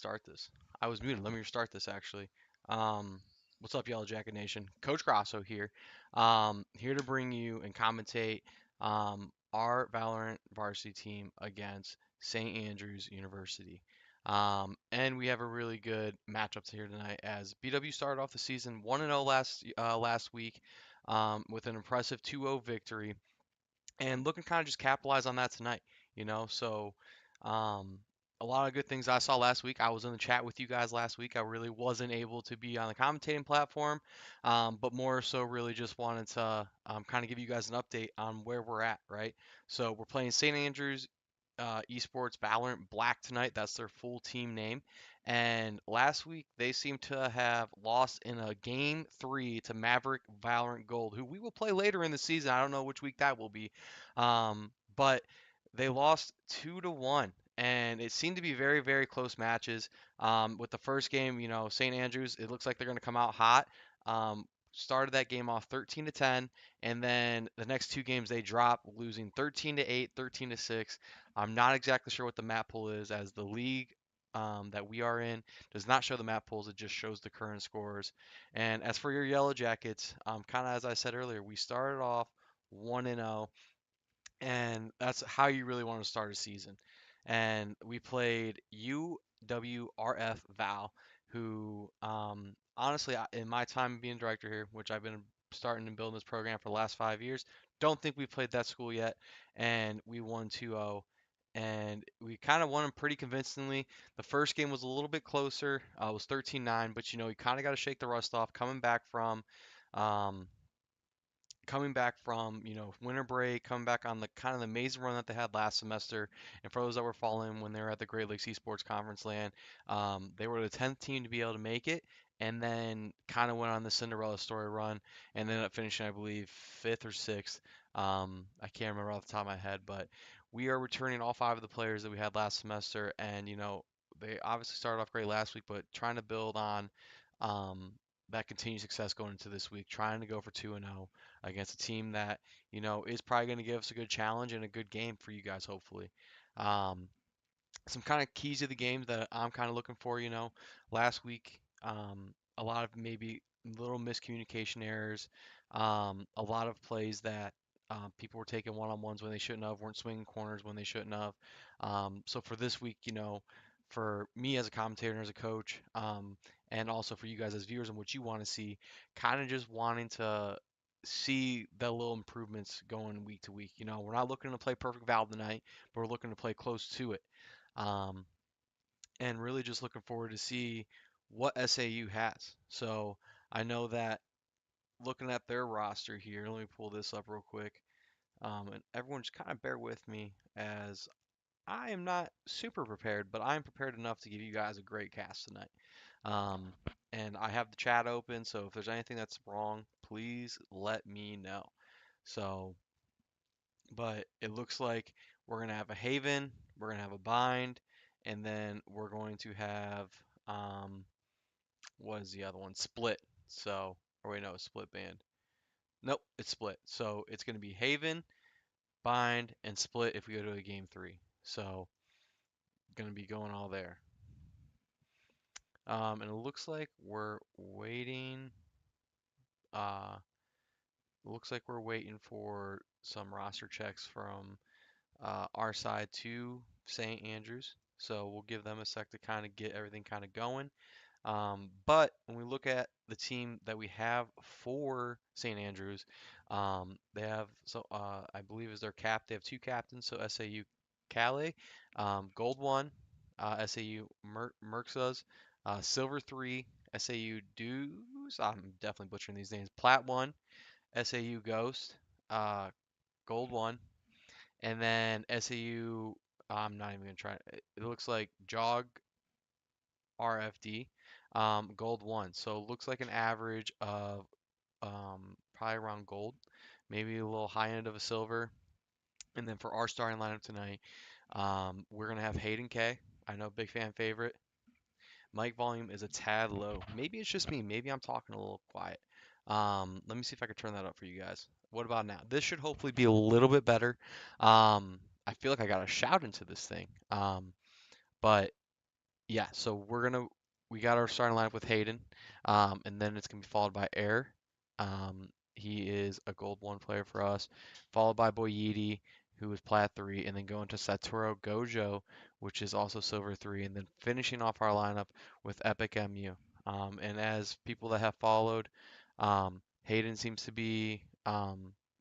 restart this. I was muted. Let me restart this actually. Um, what's up, Yellow Jacket Nation? Coach Grasso here. Here to bring you and commentate our Valorant varsity team against St. Andrews University. And we have a really good matchup here tonight as BW started off the season 1-0 last week with an impressive 2-0 victory and looking kind of just capitalize on that tonight, So, um, a lot of good things I saw last week. I was in the chat with you guys last week. I really wasn't able to be on the commentating platform, but more so, really just wanted to kind of give you guys an update on where we're at, right? So, we're playing St. Andrews Esports Valorant Black tonight. That's their full team name. And last week, they seem to have lost in a game three to Maverick Valorant Gold, who we will play later in the season. I don't know which week that will be. But they lost 2-1. And it seemed to be very, very close matches. With the first game, St. Andrews, it looks like they're going to come out hot. Started that game off 13 to 10, and then the next two games they drop, losing 13 to 8, 13 to 6. I'm not exactly sure what the map pool is, as the league that we are in does not show the map pools. It just shows the current scores. And as for your Yellow Jackets, kind of as I said earlier, we started off 1-0, and that's how you really want to start a season. And we played UWRF Val, who honestly, in my time being director here, which I've been starting and building this program for the last 5 years, don't think we played that school yet, and we won 2-0. And we kind of won them pretty convincingly. The first game was a little bit closer. It was 13-9, but you kind of got to shake the rust off um, winter break, coming back on the kind of the amazing run that they had last semester. And for those that were following when they were at the Great Lakes Esports Conference land, they were the 10th team to be able to make it, and then kind of went on the Cinderella story run, and ended up finishing, I believe, fifth or sixth. I can't remember off the top of my head, but we are returning all five of the players that we had last semester, and they obviously started off great last week, but trying to build on um, that continued success going into this week, trying to go for 2-0 against a team that, is probably going to give us a good challenge and a good game for you guys, hopefully. Um, some kind of keys to the game that I'm kind of looking for, last week, a lot of maybe little miscommunication errors, a lot of plays that people were taking one-on-ones when they shouldn't have, weren't swinging corners when they shouldn't have. So for this week, for me as a commentator and as a coach, and also for you guys as viewers and what you want to see, kind of just wanting to see the little improvements going week to week. We're not looking to play perfect Valve tonight, but we're looking to play close to it. Um, and really just looking forward to see what SAU has. So I know that looking at their roster here, let me pull this up real quick. And everyone just kind of bear with me as I am not super prepared, but I am prepared enough to give you guys a great cast tonight. Um, and I have the chat open, so if there's anything that's wrong, please let me know. So, but it looks like we're going to have a Haven, we're going to have a Bind, and then we're going to have, um, what is the other one? Split. So, or wait, no, Split Band. Nope, it's Split. So it's going to be Haven, Bind, and Split if we go to a game three. So, going to be going all there. And it looks like we're waiting. Uh, looks like we're waiting for some roster checks from our side to St. Andrews. So we'll give them a sec to kind of get everything kind of going. But when we look at the team that we have for St. Andrews, they have I believe is their they have two captains. So SAU Calais, Gold one, SAU Merxas, Silver three, SAU Dews. I'm definitely butchering these names. Plat one, SAU Ghost, uh, Gold one, and then SAU. I'm not even gonna try. It looks like Jog RFD, gold one. So it looks like an average of probably around gold, maybe a little high end of a silver. And then for our starting lineup tonight, we're gonna have Hayden K. I know, big fan favorite. Mic volume is a tad low. Maybe it's just me. Maybe I'm talking a little quiet. Let me see if I can turn that up for you guys. What about now? This should hopefully be a little bit better. I feel like I got to shout into this thing. But Yeah, so we got our starting lineup with Hayden, and then it's gonna be followed by Air. He is a gold one player for us, followed by Boyidi, who is plat 3, and then going to Satoru Gojo, which is also silver 3, and then finishing off our lineup with Epic MU. And as people that have followed, Hayden seems to be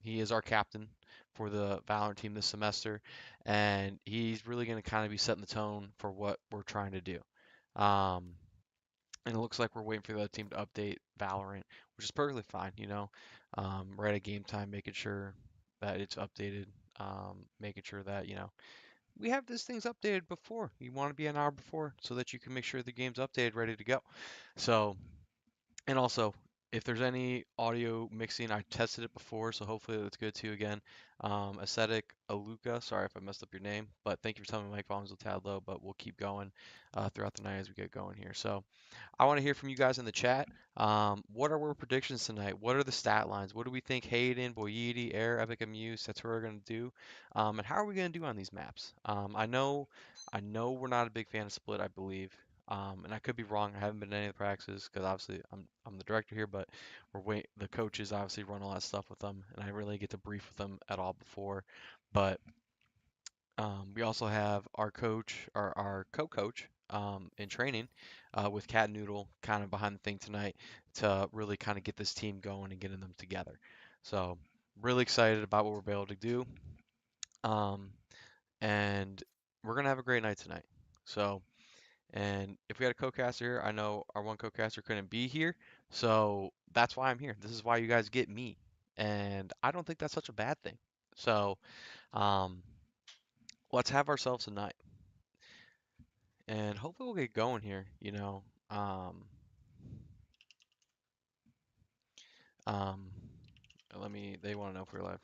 he is our captain for the Valorant team this semester, and he's really going to kind of be setting the tone for what we're trying to do. Um, and it looks like we're waiting for the other team to update Valorant, which is perfectly fine. Right at game time, making sure that it's updated, making sure that we have these things updated before. You want to be an hour before so that you can make sure the game's updated, ready to go. So and also, if there's any audio mixing, I tested it before, so hopefully that's good too again. Aesthetic Aluka, sorry if I messed up your name, but thank you for telling me mic volume's a tad low, but we'll keep going throughout the night as we get going here. So I want to hear from you guys in the chat. What are our predictions tonight? What are the stat lines? What do we think Hayden, Boyidi, Air, Epic MU, Satura are going to do? And how are we going to do on these maps? I know we're not a big fan of split, I believe. And I could be wrong. I haven't been to any of the practices because obviously I'm the director here, but the coaches obviously run a lot of stuff with them, and I really get to brief with them at all before. But we also have our coach, our co-coach in training with Cat Noodle kind of behind the thing tonight to really kind of get this team going and getting them together. So really excited about what we're able to do. Um, and we're gonna have a great night tonight. So, and if we had a co-caster here, I know our one co-caster couldn't be here, so that's why I'm here. This is why you guys get me, and I don't think that's such a bad thing. So, um, let's have ourselves a night. And hopefully we'll get going here, Um, um, they want to know if we're live.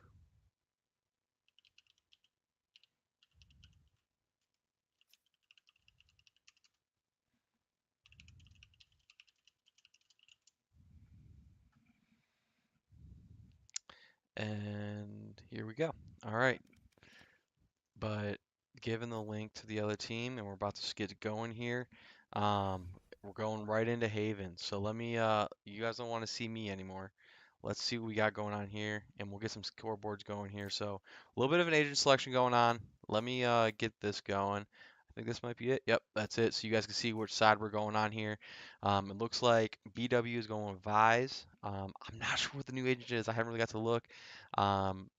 And here we go. All right. But given the link to the other team, and we're about to get going here, um, we're going right into Haven. So you guys don't want to see me anymore. Let's see what we got going on here, and we'll get some scoreboards going here. So a little bit of an agent selection going on. Let me get this going. I think this might be it. Yep, that's it. So you guys can see which side we're going on here. It looks like BW is going with Vise. I'm not sure what the new agent is. I haven't really got to look. Um,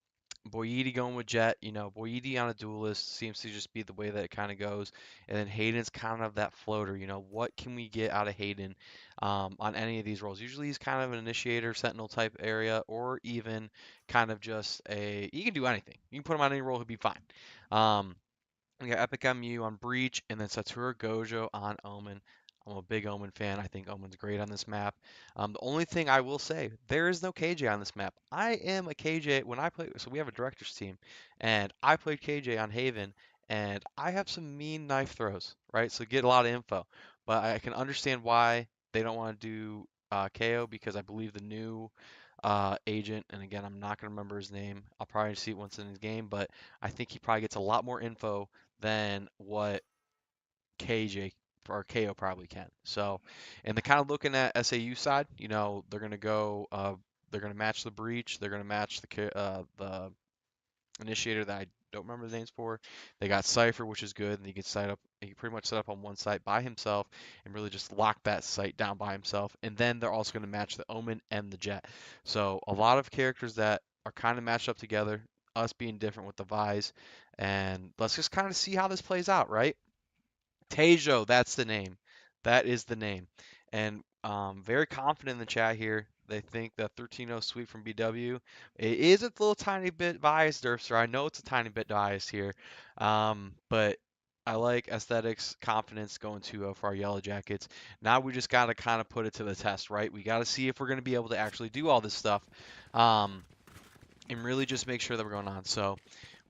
Boyidi going with Jet, Boyidi on a duelist seems to just be the way that it kind of goes. And then Hayden's kind of that floater, what can we get out of Hayden on any of these roles? Usually he's kind of an initiator, sentinel type area, or even kind of just he can do anything. You can put him on any role, he'll be fine. We got Epic MU on Breach, and then Satoru Gojo on Omen. I'm a big Omen fan. I think Omen's great on this map. The only thing I will say, there is no KJ on this map. I am a KJ when I play. So we have a director's team, and I played KJ on Haven, and I have some mean knife throws, right? So get a lot of info. But I can understand why they don't want to do KO because I believe the new agent, and again, I'm not going to remember his name. I'll probably see it once in his game, but I think he probably gets a lot more info than what KJ or KO probably can. So, and the kind of looking at SAU side, they're going to go, they're going to match the breach, they're going to match the initiator that I don't remember his names for. They got Cypher, which is good, and he can pretty much set up on one site by himself and really just lock that site down by himself. And then they're also going to match the Omen and the Jet. So a lot of characters that are kind of matched up together, us being different with the Vise. And let's just kind of see how this plays out, right? Tejo, that's the name. That is the name. And very confident in the chat here. They think that 13-0 sweep from BW. It is a little tiny bit biased, Derpster. I know it's a tiny bit biased here. But I like aesthetics, confidence going 2-0 for our Yellow Jackets. Now we just got to kind of put it to the test, right? We got to see if we're going to be able to actually do all this stuff and really just make sure that we're going on. So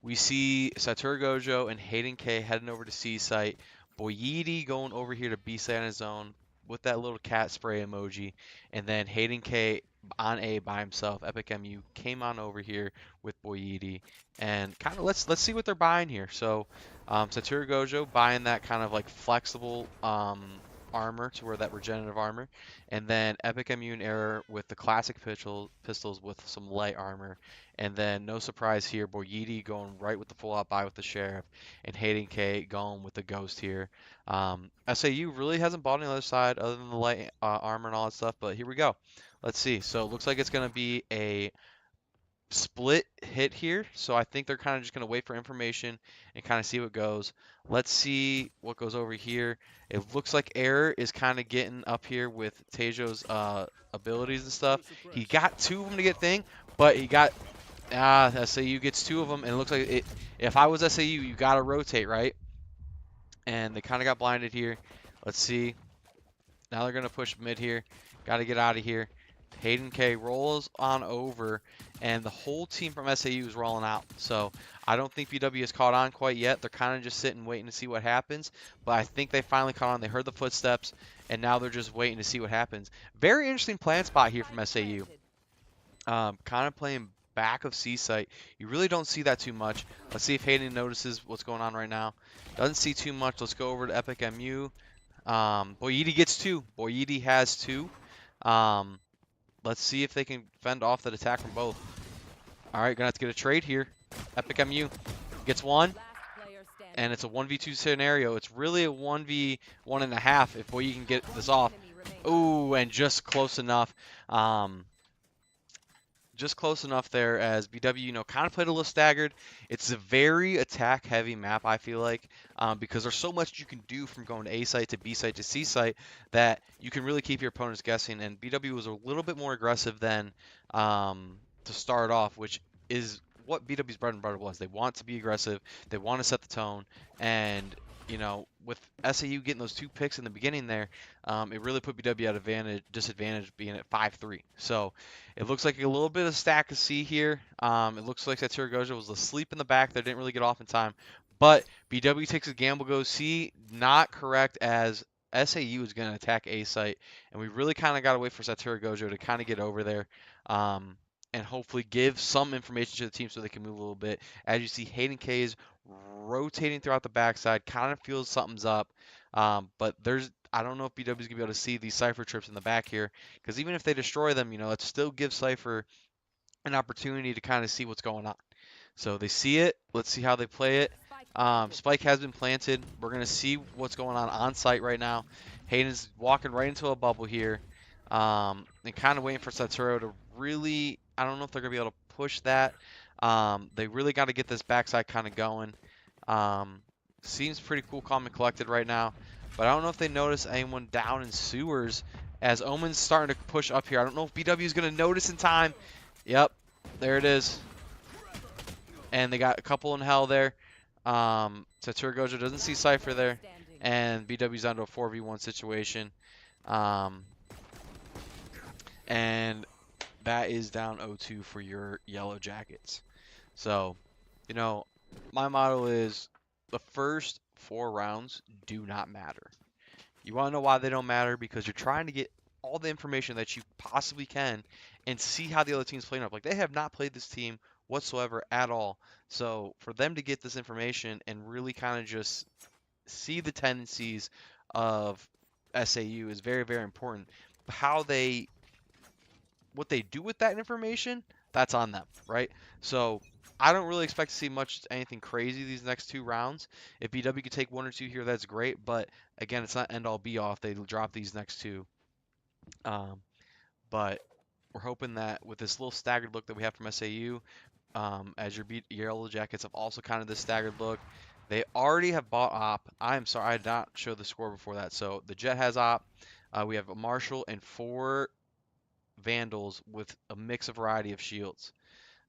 we see Satoru Gojo and Hayden K heading over to C site. Boyidi going over here to B site on his own. with that little cat spray emoji, and then Hayden K on A by himself. Epic MU came on over here with Boyidi, and kind of let's see what they're buying here. So Satoru Gojo buying that kind of like flexible armor to wear that regenerative armor, and then Epic MU and Error with the classic pistols with some light armor, and then no surprise here, Boyidi going right with the full out buy with the Sheriff, and Hayden K going with the Ghost here. SAU really hasn't bought any other side other than the light armor and all that stuff, but here we go. Let's see. So it looks like it's going to be a split hit here. So I think they're kind of just going to wait for information and kind of see what goes. Let's see what goes over here. It looks like Error is kind of getting up here with Tejo's abilities and stuff. He got two of them to get thing, but he got SAU gets two of them, and it looks like if I was SAU, you got to rotate, right? And they kind of got blinded here. Let's see. Now they're going to push mid here. Got to get out of here. Hayden K rolls on over, and the whole team from SAU is rolling out. So I don't think BW has caught on quite yet. They're kind of just sitting waiting to see what happens. But I think they finally caught on. They heard the footsteps, and now they're just waiting to see what happens. Very interesting plan spot here from SAU. Kind of playing back of C site. You really don't see that too much. Let's see if Hayden notices what's going on right now. Doesn't see too much. Let's go over to Epic MU. Boyidi gets two. Boyidi has two. Let's see if they can fend off that attack from both. All right, gonna have to get a trade here. Epic MU gets one, and it's a 1v2 scenario. It's really a 1v1.5 if Boyidi can get this off. Ooh, and just close enough. Just close enough there as BW, kind of played a little staggered. It's a very attack-heavy map, I feel like, because there's so much you can do from going to A site to B site to C site that you can really keep your opponents guessing. And BW was a little bit more aggressive than to start off, which is what BW's bread and butter was. They want to be aggressive. They want to set the tone. And, with SAU getting those two picks in the beginning there, it really put BW at disadvantage being at 5-3. So it looks like a little bit of stack of C here. It looks like Satoru Gojo was asleep in the back there, didn't really get off in time. But BW takes a gamble, goes C, not correct, as SAU is going to attack A site. And we really kind of got to wait for Satoru Gojo to kind of get over there. And hopefully give some information to the team so they can move a little bit. As you see, Hayden K is rotating throughout the backside, kind of feels something's up. But I don't know if BW is going to be able to see these Cypher trips in the back here, because even if they destroy them, it still gives Cypher an opportunity to kind of see what's going on. So they see it. Let's see how they play it. Spike has been planted. We're going to see what's going on site right now. Hayden's walking right into a bubble here. And kind of waiting for Satoru to really, I don't know if they're going to be able to push that. They really got to get this backside kind of going. Seems pretty cool, calm, and collected right now. But I don't know if they notice anyone down in sewers as Omen's starting to push up here. I don't know if BW is going to notice in time. Yep, there it is. And they got a couple in hell there. Satoru Gojo doesn't see Cypher there. And BW's onto a 4v1 situation. And that is down 0-2 for your Yellow Jackets. So, my motto is the first 4 rounds do not matter. You want to know why they don't matter? Because you're trying to get all the information that you possibly can and see how the other team's playing up. Like, they have not played this team whatsoever at all. So for them to get this information and really kind of just see the tendencies of SAU is very, very important. What they do with that information, that's on them, right? So I don't really expect to see anything crazy these next 2 rounds. If BW could take 1 or 2 here, that's great. But again, it's not end all be all if they drop these next 2. But we're hoping that with this little staggered look that we have from SAU, as your Yellow Jackets have also kind of this staggered look. They already have bought op. I'm sorry, I did not show the score before that. So the Jet has op. We have a Marshall and 4 Vandals with a mix of variety of shields.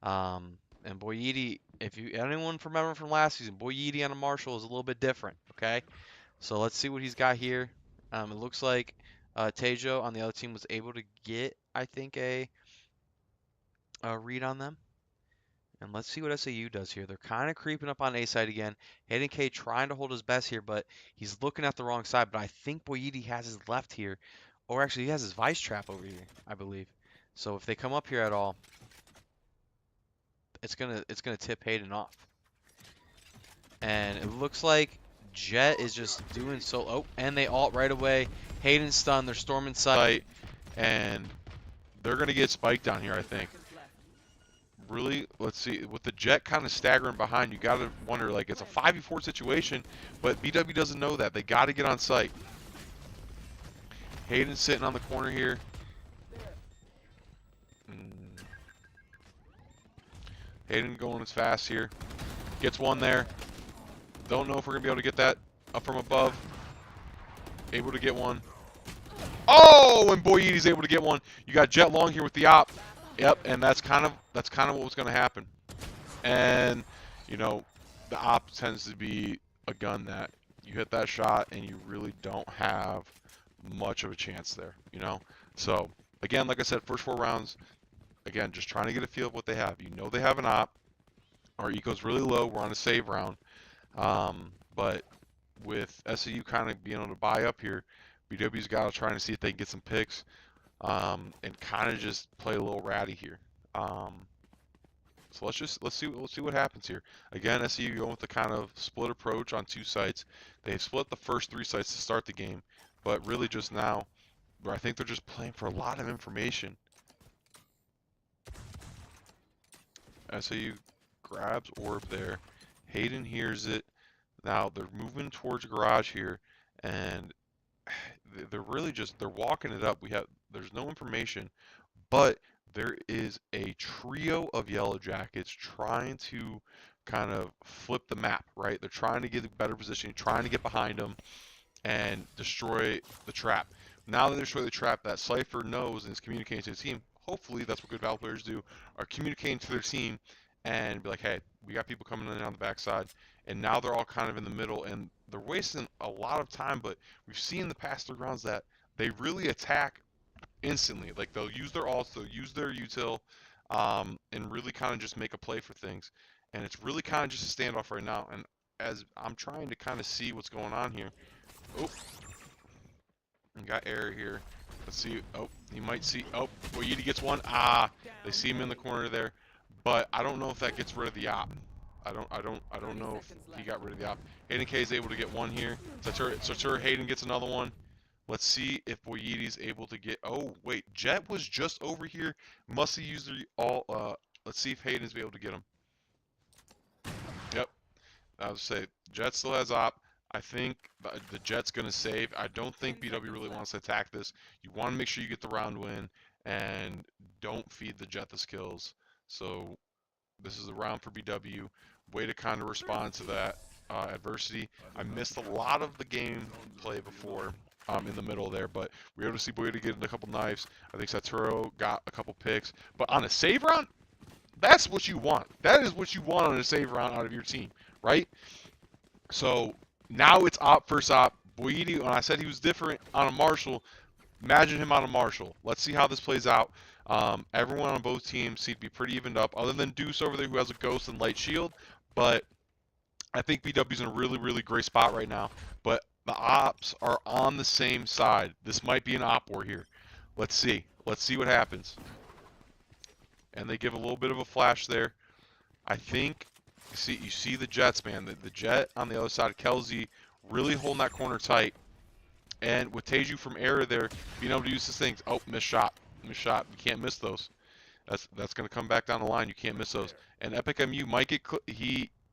And Boyidi, if anyone remember from last season, Boyidi on a Marshall is a little bit different, okay? So let's see what he's got here. It looks like Tejo on the other team was able to get, I think, a read on them. And let's see what SAU does here. They're kind of creeping up on A side again. Hayden K trying to hold his best here, but he's looking at the wrong side. But I think Boyidi has his left here. Or actually, he has his Vice Trap over here, I believe. So if they come up here at all, it's gonna tip Hayden off. And it looks like Jet is just doing so. Oh, and they ult right away. Hayden's stunned. They're storming site, and they're gonna get spiked down here, I think. Really, let's see. With the Jet kind of staggering behind, you gotta wonder, like, it's a 5v4 situation, but BW doesn't know that. They gotta get on site. Hayden's sitting on the corner here. Hayden going as fast here. Gets one there. Don't know if we're going to be able to get that up from above. Able to get one. Oh, and Boyidi's able to get one. You got Jet Long here with the op. Yep, and that's kind of what was going to happen. And, you know, the op tends to be a gun that you hit that shot and you really don't have much of a chance there, you know? So, again, like I said, first 4 rounds, again, just trying to get a feel of what they have. You know they have an op. Our eco's really low. We're on a save round. But with SAU kind of being able to buy up here, BW's got to try to see if they can get some picks and kind of just play a little ratty here. So let's see what happens here. Again, SAU going with the kind of split approach on 2 sites. They split the first 3 sites to start the game, but really just now, where I think they're just playing for a lot of information. SAU grabs orb there. Hayden hears it. Now they're moving towards garage here, and they're really just walking it up. There's no information, but there is a trio of Yellow Jackets trying to kind of flip the map, right? They're trying to get a better position, trying to get behind them and destroy the trap. Now that they destroy the trap, that Cypher knows and is communicating to the team. Hopefully, that's what good Valve players do, are communicating to their team and be like, hey, we got people coming in on the backside. And now they're all kind of in the middle, and they're wasting a lot of time, but we've seen in the past 3 rounds that they really attack instantly. Like, they'll use their ults, they'll use their util, and really kind of just make a play for things. And it's really kind of just a standoff right now. And as I'm trying to kind of see what's going on here. Oh, we got error here. Let's see. Oh, he might see. Oh, Boyidi gets one. Ah, they see him in the corner there. But I don't know if that gets rid of the op. I don't know if he got rid of the op. Hayden K is able to get one here. So Hayden gets another one. Let's see if Boyidi's able to get. Oh wait, Jet was just over here. Must have used the all. Let's see if Hayden's be able to get him. Yep. I would say Jet still has op. I think the Jet's gonna save. I don't think BW really wants to attack this. You want to make sure you get the round win and don't feed the Jet the skills. So this is a round for BW. Way to kind of respond to that adversity. I missed a lot of the game play before in the middle there, but we were able to see Boyidi get a couple knives. I think Satoru got a couple picks. But on a save round, that's what you want. That is what you want on a save round out of your team, right? So now it's op versus op. Boyidi, when I said he was different on a Marshall, imagine him on a Marshall. Let's see how this plays out. Everyone on both teams seem to be pretty evened up, other than Deuce over there who has a Ghost and Light Shield. But I think BW's in a really, really great spot right now. But the ops are on the same side. This might be an op war here. Let's see. Let's see what happens. And they give a little bit of a flash there. I think you see the Jets, man. The Jet on the other side of Kelsey really holding that corner tight. And with Teju from error there, being able to use his things. Oh, missed shot. Missed shot. You can't miss those. That's going to come back down the line. You can't miss those. And Epic MU might get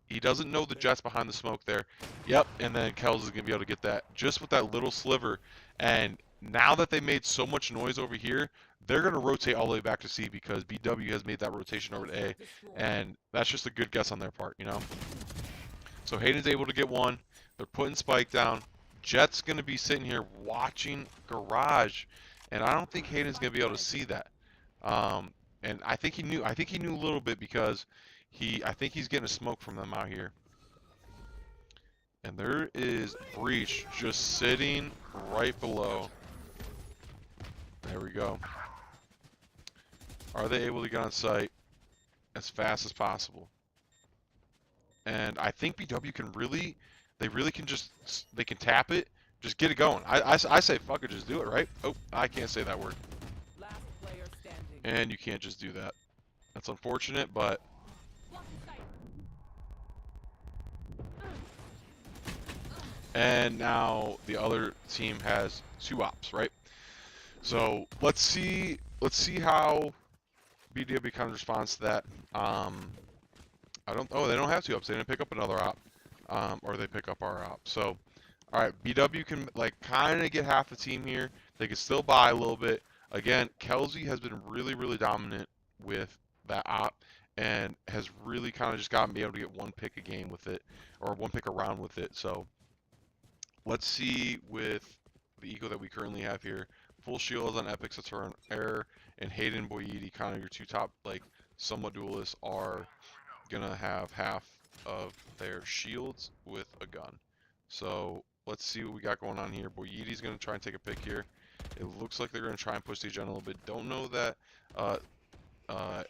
he doesn't know the Jets behind the smoke there. Yep, and then Kels is going to be able to get that just with that little sliver. And now that they made so much noise over here, they're going to rotate all the way back to C because BW has made that rotation over to A. And that's just a good guess on their part, you know. So Hayden's able to get one. They're putting Spike down. Jet's going to be sitting here watching Garage. And I don't think Hayden's going to be able to see that. And I think he knew a little bit because I think he's getting a smoke from them out here. And there is Breach just sitting right below. There we go. Are they able to get on site? as fast as possible. And I think BW can really, they really can just, they can tap it, just get it going. I say fuck it, just do it, right? Oh, I can't say that word. And you can't just do that. That's unfortunate, but and now the other team has 2 ops, right? So let's see how BW kind of responds to that. I don't. Oh, they don't have 2 ops. They didn't pick up another op, or they pick up our op. So, all right, BW can like kind of get half the team here. They can still buy a little bit. Again, Kelsey has been really dominant with that op, and has really kind of just gotten me able to get 1 pick a game with it, or 1 pick around with it. So let's see with the eco that we currently have here. Full shields on Epic, Saturn, Air, and Hayden Boyidi, kind of your 2 top like somewhat duelists, are gonna have half of their shields with a gun. So let's see what we got going on here. Boyidi's gonna try and take a pick here. It looks like they're gonna try and push the agenda a little bit. Don't know that uh, uh,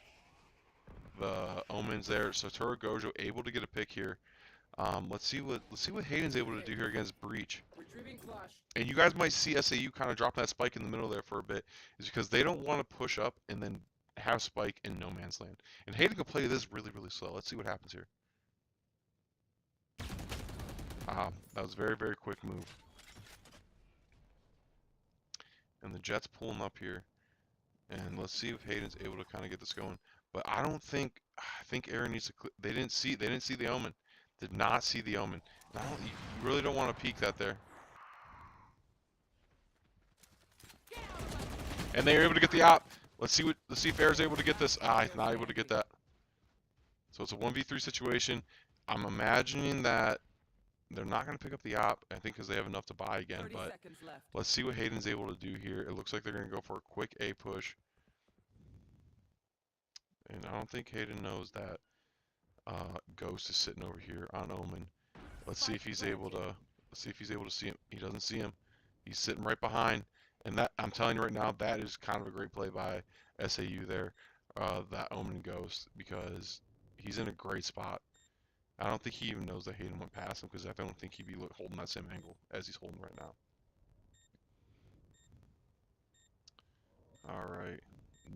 the Omen's there. So Turo Gojo able to get a pick here. Let's see what Hayden's able to do here against Breach. And you guys might see SAU kind of dropping that spike in the middle there for a bit, is because they don't want to push up and then have spike in no man's land. And Hayden can play this really slow. Let's see what happens here. That was a very quick move. And the Jet's pulling up here. And let's see if Hayden's able to kind of get this going. But I think Aaron needs to. They didn't see the Omen. Did not see the Omen. You really don't want to peek that there. And they were able to get the op. Let's see if Air's able to get this. He's not able to get that. So it's a 1v3 situation. I'm imagining that they're not going to pick up the op, I think, because they have enough to buy again. But let's see what Hayden's able to do here. It looks like they're going to go for a quick A push. And I don't think Hayden knows that Ghost is sitting over here on Omen. Let's see if he's able to see him. He doesn't see him. He's sitting right behind. And that, I'm telling you right now, that is kind of a great play by SAU there, that Omen Ghost, because he's in a great spot. I don't think he even knows that Hayden went past him, because I don't think he'd be holding that same angle as he's holding right now. Alright.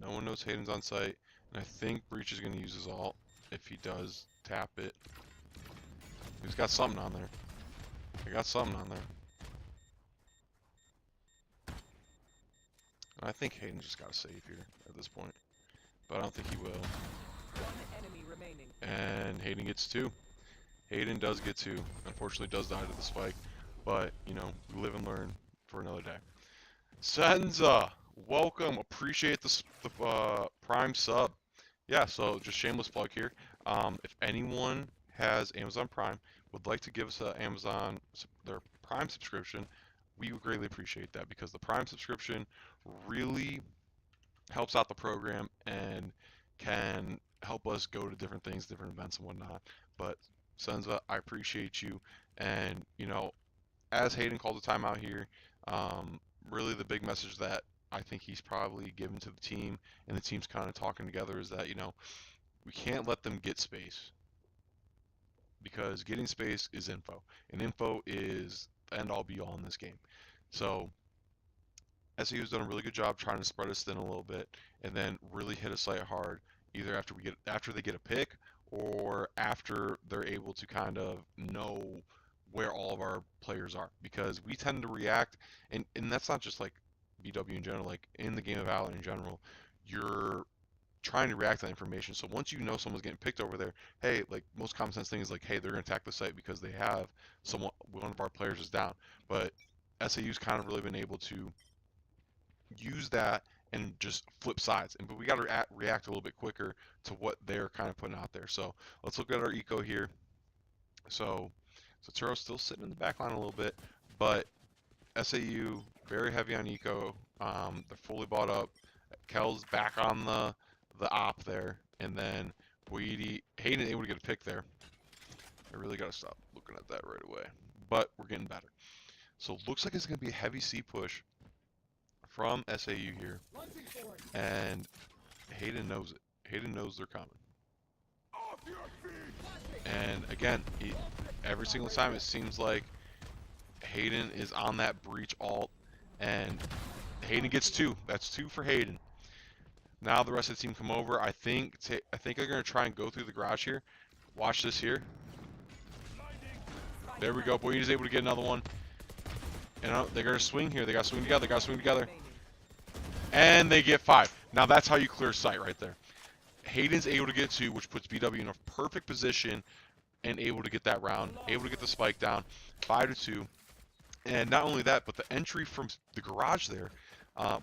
No one knows Hayden's on site, and I think Breach is going to use his ult if he does tap it. He's got something on there. He got something on there. I think Hayden just got a save here at this point, but I don't think he will. And Hayden gets 2. Hayden does get 2. Unfortunately, does die to the spike, but you know, we live and learn for another day. Senza, welcome. Appreciate the Prime sub. Yeah, so just shameless plug here. If anyone has Amazon Prime, would like to give us their Prime subscription, we would greatly appreciate that, because the Prime subscription really helps out the program and can help us go to different things, different events and whatnot. But Senza, I appreciate you. And you know, as Hayden called the timeout here, really the big message that I think he's probably given to the team, and the team's kind of talking together, is that, you know, we can't let them get space, because getting space is info, and info is the end all be all in this game. So SEU's done a really good job trying to spread us thin a little bit, and then really hit a site hard, either after they get a pick, or after they're able to kind of know where all of our players are, because we tend to react, and that's not just like BW in general, like in the game of Valorant in general, you're trying to react to that information. So once you know someone's getting picked over there, hey, like most common sense thing is like, hey, they're gonna attack the site because they have one of our players is down. But SAU's kind of really been able to use that and just flip sides. But we got to react a little bit quicker to what they're kind of putting out there. So let's look at our eco here. So Turo's still sitting in the back line a little bit, but SAU very heavy on eco. They're fully bought up. Kel's back on the op there, and then Hayden able to get a pick there. I really got to stop looking at that right away, but we're getting better. So it looks like it's going to be a heavy C push from SAU here, and Hayden knows it. Hayden knows they're coming. And again, every single time it seems like Hayden is on that breach alt, and Hayden gets 2. That's 2 for Hayden. Now the rest of the team come over. I think they're going to try and go through the garage here. Watch this here. There we go. Boyd's able to get another one. And they're going to swing here. They got to swing together. Got to swing together. And they get 5. Now that's how you clear sight right there. Hayden's able to get 2, which puts BW in a perfect position and able to get that round. Able to get the spike down. 5-2. And not only that, but the entry from the garage there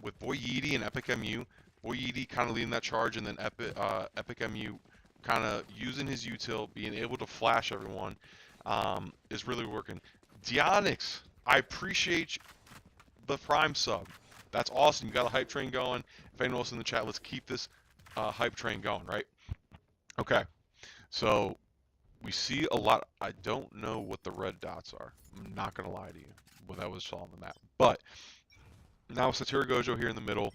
with Boyedi and Epic MU. Boyedi kind of leading that charge, and then Epic MU kind of using his util, being able to flash everyone, is really working. Deonix, I appreciate the Prime sub. That's awesome. You got a hype train going. If anyone else in the chat, let's keep this hype train going, right? Okay. So we see a lot. I don't know what the red dots are. I'm not going to lie to you. Well, that was all on the map. But now Satoru Gojo here in the middle.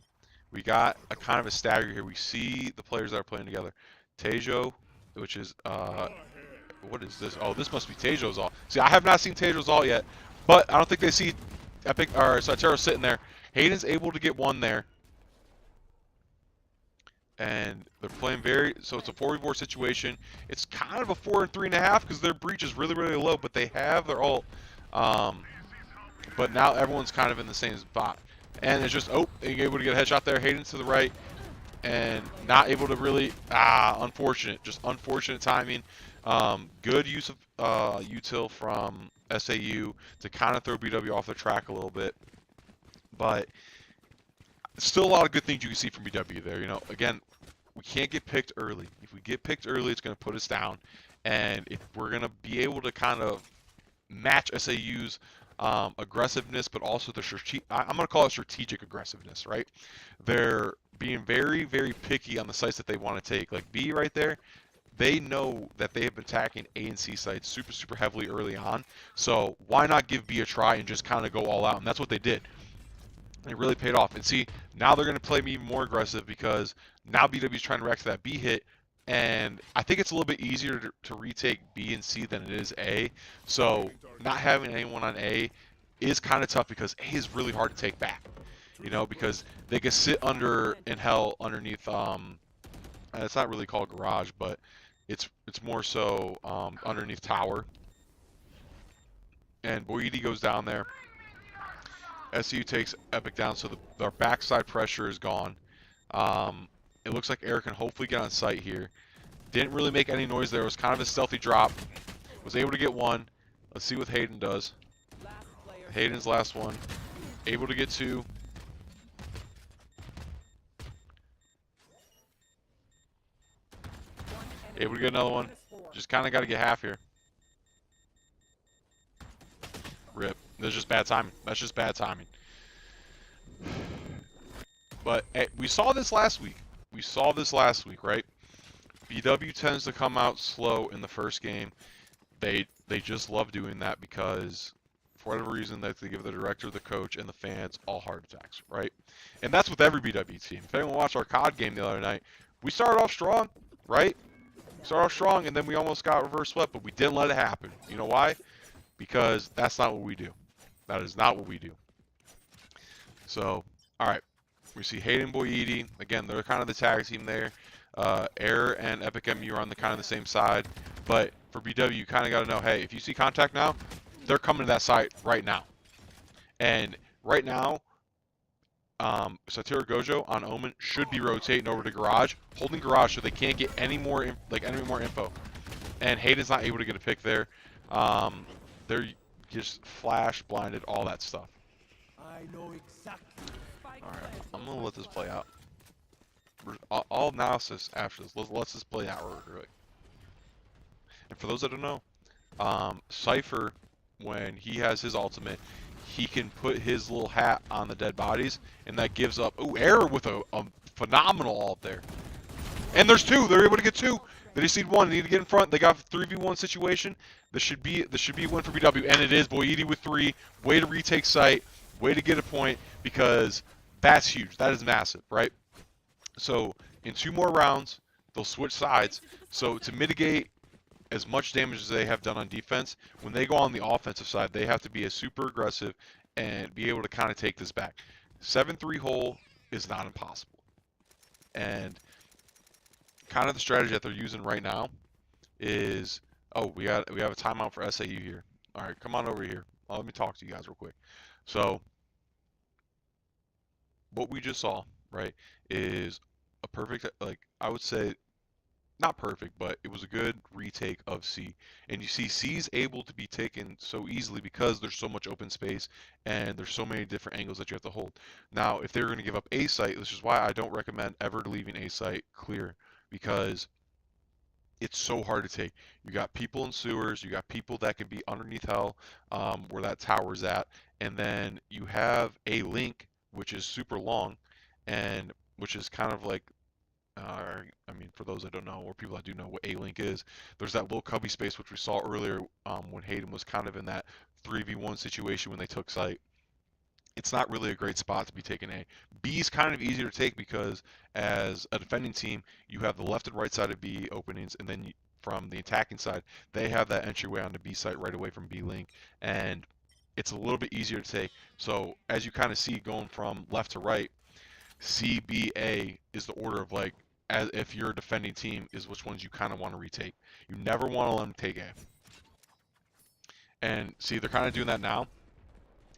We got a kind of a stagger here. We see the players that are playing together. Tejo, which is, what is this? Oh, this must be Tejo's ult. See, I have not seen Tejo's ult yet, but I don't think they see Epic or Satoru sitting there. Hayden's able to get 1 there. And they're playing so it's a 4v4 situation. It's kind of a 4 and 3.5 because their breach is really, really low, but they have their ult. But now everyone's kind of in the same spot. And it's just, able to get a headshot there. Hayden to the right. And not able to really, unfortunate. Just unfortunate timing. Good use of util from SAU to kind of throw BW off the track a little bit. But still a lot of good things you can see from BW there. You know, again, we can't get picked early. If we get picked early, it's going to put us down. And if we're going to be able to kind of match SAU's aggressiveness, but also the I'm going to call it strategic aggressiveness, right? They're being very, very picky on the sites that they want to take. Like B right there, they know that they have been attacking A and C sites super, super heavily early on. So why not give B a try and just kind of go all out? And that's what they did. It really paid off. And see, now they're going to play me more aggressive because now BW is trying to react to that B hit. And I think it's a little bit easier to retake B and C than it is A. So not having anyone on A is kind of tough because A is really hard to take back. You know, because they can sit in hell underneath, it's not really called garage, but it's more so underneath tower. And Boyedi goes down there. SU takes Epic down, so their backside pressure is gone. It looks like Eric can hopefully get on site here. Didn't really make any noise there. It was kind of a stealthy drop. Was able to get 1. Let's see what Hayden does. Hayden's last one. Able to get 2. Able to get another one. Just kind of got to get half here. Rip. That's just bad timing. That's just bad timing. But we saw this last week. We saw this last week, right? BW tends to come out slow in the first game. They just love doing that because for whatever reason they give the director, the coach, and the fans all heart attacks, right? And that's with every BW team. If anyone watched our COD game the other night, we started off strong, right? We started off strong and then we almost got reverse swept, but we didn't let it happen. You know why? Because that's not what we do. That is not what we do. So, alright. We see Hayden Boyedi. Again, they're kind of the tag team there. Air and Epic MU are on the kind of the same side. But for BW, you kind of got to know, hey, if you see contact now, they're coming to that site right now. And right now, Satoru Gojo on Omen should be rotating over to Garage, holding Garage so they can't get any more info. And Hayden's not able to get a pick there. They're just flash, blinded, all that stuff. I know exactly. Alright, I'm going to let this play out. All analysis after this. Let's just play out real quick. And for those that don't know, Cypher, when he has his ultimate, he can put his little hat on the dead bodies, and that gives up... Ooh, Error with a phenomenal ult there. And there's 2. They're able to get 2. They just need 1. They need to get in front. They got a 3v1 situation. This should be a win for BW, and it is. Boyedi with 3. Way to retake site. Way to get a point, because that's huge. That is massive, right? So in 2 more rounds, they'll switch sides. So to mitigate as much damage as they have done on defense, when they go on the offensive side, they have to be as super aggressive and be able to kind of take this back. 7-3 hole is not impossible. And kind of the strategy that they're using right now is, oh, we have a timeout for SAU here. All right, come on over here. Let me talk to you guys real quick. So what we just saw, right, is a perfect, like I would say, not perfect, but it was a good retake of C. And you see C's able to be taken so easily because there's so much open space and there's so many different angles that you have to hold. Now, if they're going to give up A site, which is why I don't recommend ever leaving A site clear, because it's so hard to take. You got people in sewers, you got people that can be underneath hell, where that tower's at, and then you have a link which is super long, and which is kind of like, I mean, for those that don't know, or people that do know what A-Link is, there's that little cubby space which we saw earlier when Hayden was kind of in that 3v1 situation when they took site. It's not really a great spot to be taking A. B is kind of easier to take because as a defending team, you have the left and right side of B openings, and then from the attacking side, they have that entryway on the B site right away from B-Link, and it's a little bit easier to take. So as you kind of see going from left to right, C, B, A is the order of like, as if you're a defending team, is which ones you kind of want to retake. You never want to let them take A. And see, they're kind of doing that now.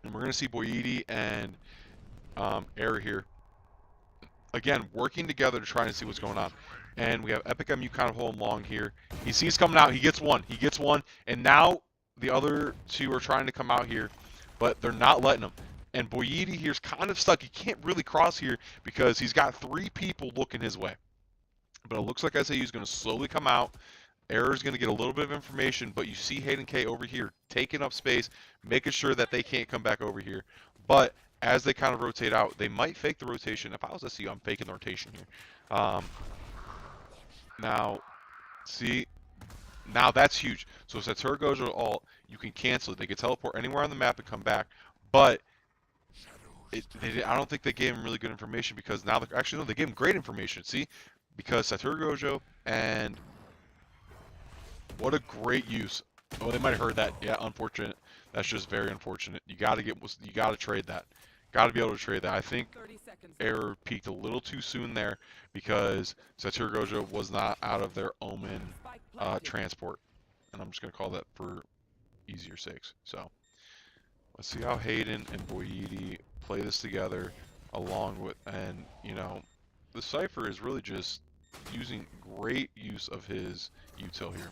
And we're going to see Boyidi and Air here, again, working together to try and see what's going on. And we have Epic MU kind of holding long here. He sees coming out. He gets one. He gets one. And now the other two are trying to come out here, but they're not letting him. And Boyidi here's kind of stuck. He can't really cross here because he's got 3 people looking his way. But it looks like SAU is going to slowly come out. Error's going to get a little bit of information, but you see Hayden K over here taking up space, making sure that they can't come back over here. But as they kind of rotate out, they might fake the rotation. If I was SAU, I'm faking the rotation here. Now, see, now that's huge. So if Satura goes to alt, you can cancel it. They can teleport anywhere on the map and come back. But I don't think they gave him really good information because now actually no, they gave him great information. See, because Satura Gojo and what a great use. Oh, they might have heard that. Yeah, unfortunate. That's just very unfortunate. You got to trade that. Got to be able to trade that. I think Error peaked a little too soon there because Satura Gojo was not out of their Omen transport, and I'm just gonna call that for easier sakes. So let's see how Hayden and Boyidi play this together, along with, and you know, the Cypher is really just using great use of his util here.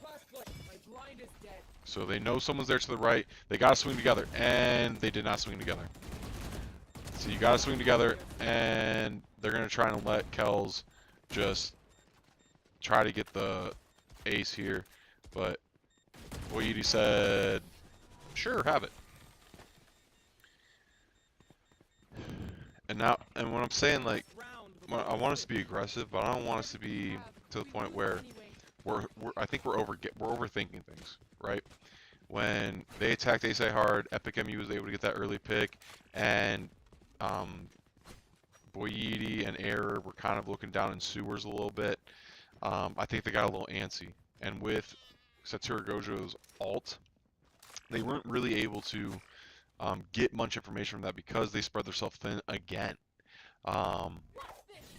So they know someone's there to the right. They got to swing together, and they did not swing together. So you got to swing together, and they're going to try and let Kells just try to get the ace here. But Boyidi said, sure, have it. And now, and when I'm saying, like, I want us to be aggressive, but I don't want us to be to the point where I think we're overthinking things, right? When they attacked Ace hard, Epic MU was able to get that early pick, and Boyidi and Error were kind of looking down in sewers a little bit. I think they got a little antsy, and with Satura Gojo's ult, they weren't really able to get much information from that because they spread themselves thin again.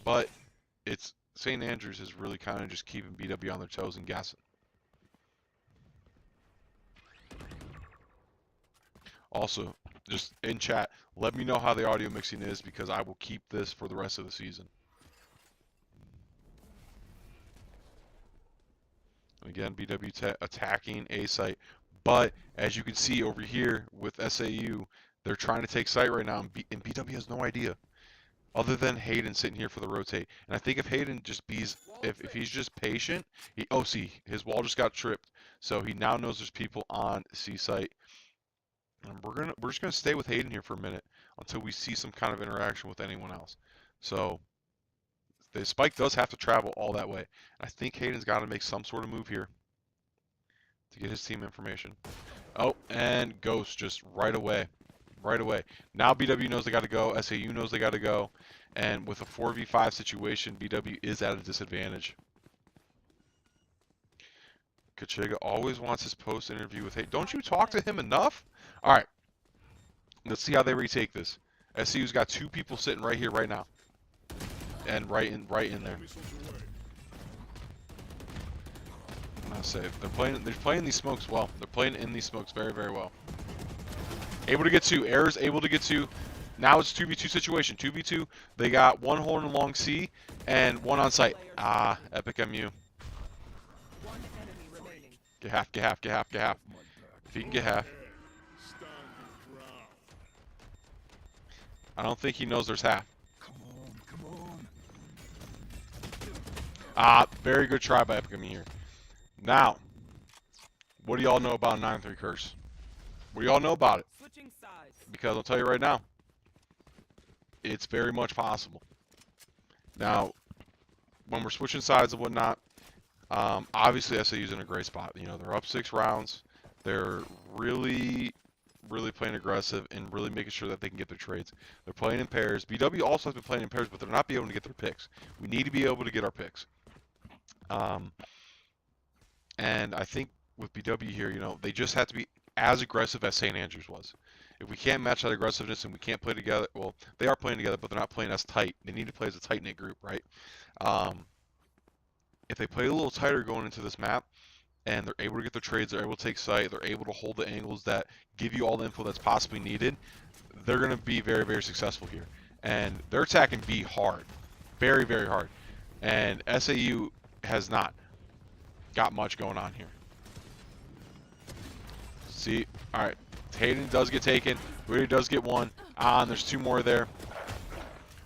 But it's St. Andrews is really kind of just keeping BW on their toes and guessing. Also, just in chat, let me know how the audio mixing is because I will keep this for the rest of the season. Again, BW attacking A site, but as you can see over here with SAU, they're trying to take site right now, and BW has no idea. Other than Hayden sitting here for the rotate. And I think if Hayden just if he's just patient, see, his wall just got tripped. So he now knows there's people on C site. And we're just gonna stay with Hayden here for a minute until we see some kind of interaction with anyone else. So the spike does have to travel all that way. And I think Hayden's got to make some sort of move here to get his team information. Oh, and Ghost just right away. Right away. Now BW knows they got to go. SAU knows they got to go. And with a 4v5 situation, BW is at a disadvantage. Kachiga always wants his post interview with Hayden. Don't you talk to him enough? All right. Let's see how they retake this. SCU's got 2 people sitting right here, right now, and right in there. I'll say they're playing these smokes well. They're playing in these smokes very, very well. Able to get 2. Errors able to get 2. Now it's 2v2 situation. 2v2. They got 1 horn in long C and 1 on site. Ah, Epic MU. Get half, get half, get half, get half. If he can get half. I don't think he knows there's half. Ah, very good try by Epic MU here. Now, what do y'all know about 9-3 curse? What do y'all know about it? Because I'll tell you right now, it's very much possible. Now, when we're switching sides and whatnot, obviously SAU's in a great spot. You know, they're up 6 rounds. They're really playing aggressive and really making sure that they can get their trades. They're playing in pairs. BW also has been playing in pairs, but they're not being able to get their picks. We need to be able to get our picks. And I think with BW here, you know, they just have to be as aggressive as St. Andrews was. If we can't match that aggressiveness and we can't play together, well, they are playing together, but they're not playing as tight. They need to play as a tight-knit group, right? If they play a little tighter going into this map, and they're able to get their trades, they're able to take site, they're able to hold the angles that give you all the info that's possibly needed, they're going to be very, very successful here. And they're attacking B hard. Very, very hard. And SAU has not got much going on here. See, all right, Hayden does get taken. Rudy does get 1. And there's 2 more there.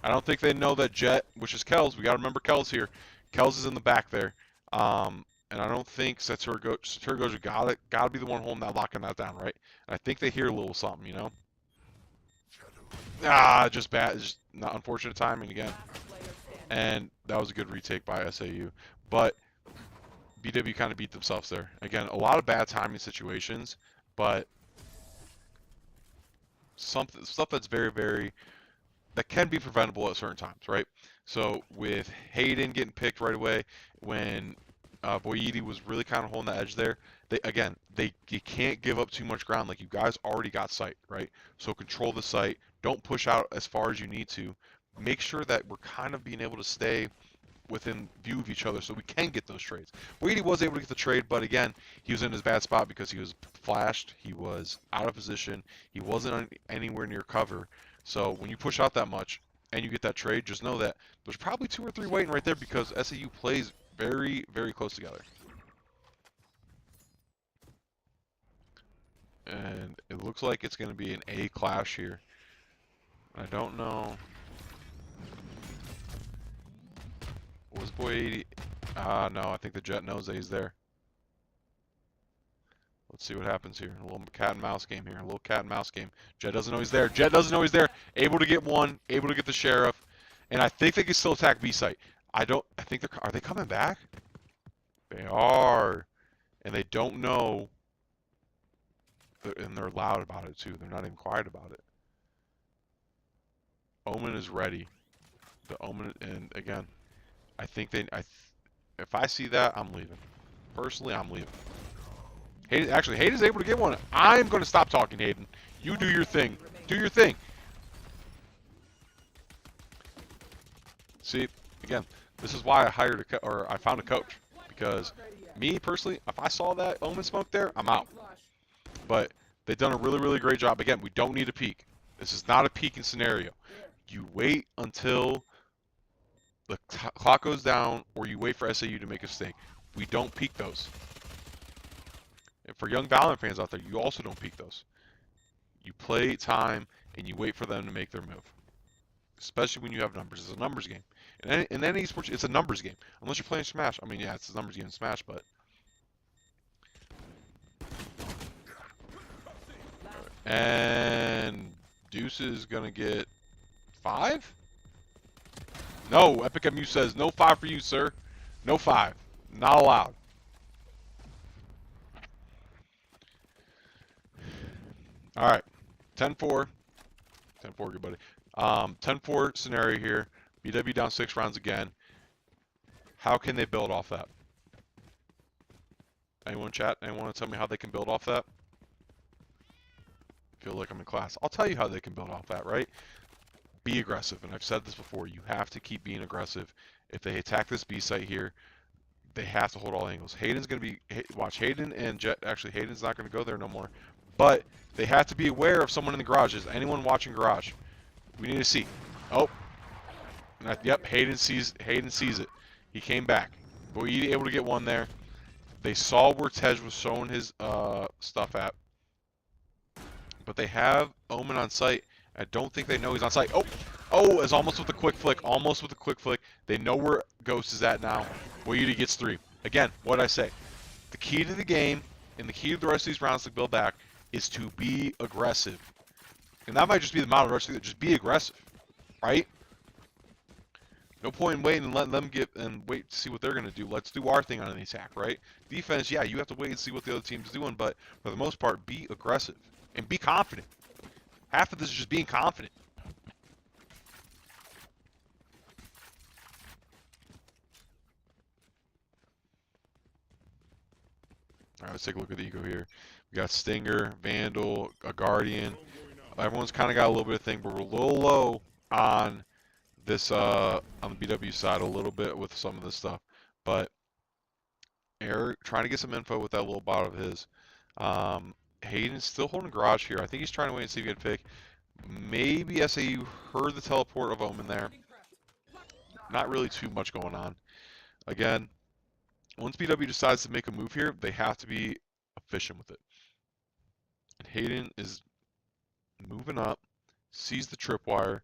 I don't think they know that Jet, which is Kells, we got to remember Kells here. Kells is in the back there. And I don't think Saturgoja got to be the one holding that, locking that down, right? And I think they hear a little something, you know? Ah, just bad. Just not unfortunate timing again. And that was a good retake by SAU. But BW kind of beat themselves there. Again, a lot of bad timing situations, but stuff that's very, very, that can be preventable at certain times, right? So with Hayden getting picked right away, when Boyidi was really kind of holding the edge there, you can't give up too much ground. Like, you guys already got sight, right? So control the sight. Don't push out as far as you need to. Make sure that we're kind of being able to stay within view of each other so we can get those trades. Boyidi was able to get the trade, but again, he was in his bad spot because he was flashed, he was out of position, he wasn't anywhere near cover. So when you push out that much and you get that trade, just know that there's probably 2 or 3 waiting right there because SAU plays very, very close together. And it looks like it's going to be an A clash here. I don't know. Was Boy 80? No, I think the Jet knows that he's there. Let's see what happens here. A little cat and mouse game here. A little cat and mouse game. Jet doesn't know he's there. Jet doesn't know he's there. Able to get 1. Able to get the Sheriff. And I think they can still attack B site. I think are they coming back? They are. And they don't know. And they're loud about it too. They're not even quiet about it. Omen is ready. The Omen, and again, I think if I see that, I'm leaving. Personally, I'm leaving. Hayden's able to get 1. I'm going to stop talking, Hayden. You do your thing. Do your thing. See, again, this is why I found a coach. Because me personally, if I saw that Omen smoke there, I'm out. But they've done a really, really great job. Again, we don't need a peek. This is not a peeking scenario. You wait until the clock goes down, or you wait for SAU to make a mistake. We don't peek those. And for young Valorant fans out there, you also don't peek those. You play time, and you wait for them to make their move. Especially when you have numbers. It's a numbers game. In any esports, it's a numbers game. Unless you're playing Smash. I mean, yeah, it's a numbers game in Smash, but... And Deuce is going to get 5? No, Epic MU says no 5 for you, sir. No 5. Not allowed. All right. 10-4. 10-4, good buddy. 10-4 scenario here. BW down 6 rounds again. How can they build off that? Anyone chat? Anyone want to tell me how they can build off that? Feel like I'm in class. I'll tell you how they can build off that, right? Be aggressive. And I've said this before. You have to keep being aggressive. If they attack this B site here, they have to hold all angles. Hayden's going to be... Watch, Hayden and Jet... Actually, Hayden's not going to go there no more. But they have to be aware of someone in the garage. Is anyone watching garage? We need to see. Oh. Yep, Hayden sees it. He came back. Boyedi able to get one there. They saw where Tej was showing his stuff at. But they have Omen on site. I don't think they know he's on site. Oh! Oh, it's almost with a quick flick. Almost with a quick flick. They know where Ghost is at now. Boyedi gets 3. Again, what did I say? The key to the game, and the key to the rest of these rounds to build back, is to be aggressive. And that might just be the model rush. Just be aggressive. Right? No point in waiting and letting them get and wait to see what they're going to do. Let's do our thing on the attack, right? Defense, yeah, you have to wait and see what the other team's doing, but for the most part, be aggressive and be confident. Half of this is just being confident. All right, let's take a look at the eco here. We got Stinger, Vandal, a Guardian. Everyone's kind of got a little bit of thing, but we're a little low on this on the BW side a little bit with some of this stuff. But Eric trying to get some info with that little bot of his. Hayden's still holding garage here. I think he's trying to wait and see if he can pick. Maybe SAU heard the teleport of Omen there. Not really too much going on. Again, once BW decides to make a move here, they have to be efficient with it. And Hayden is moving up, sees the tripwire.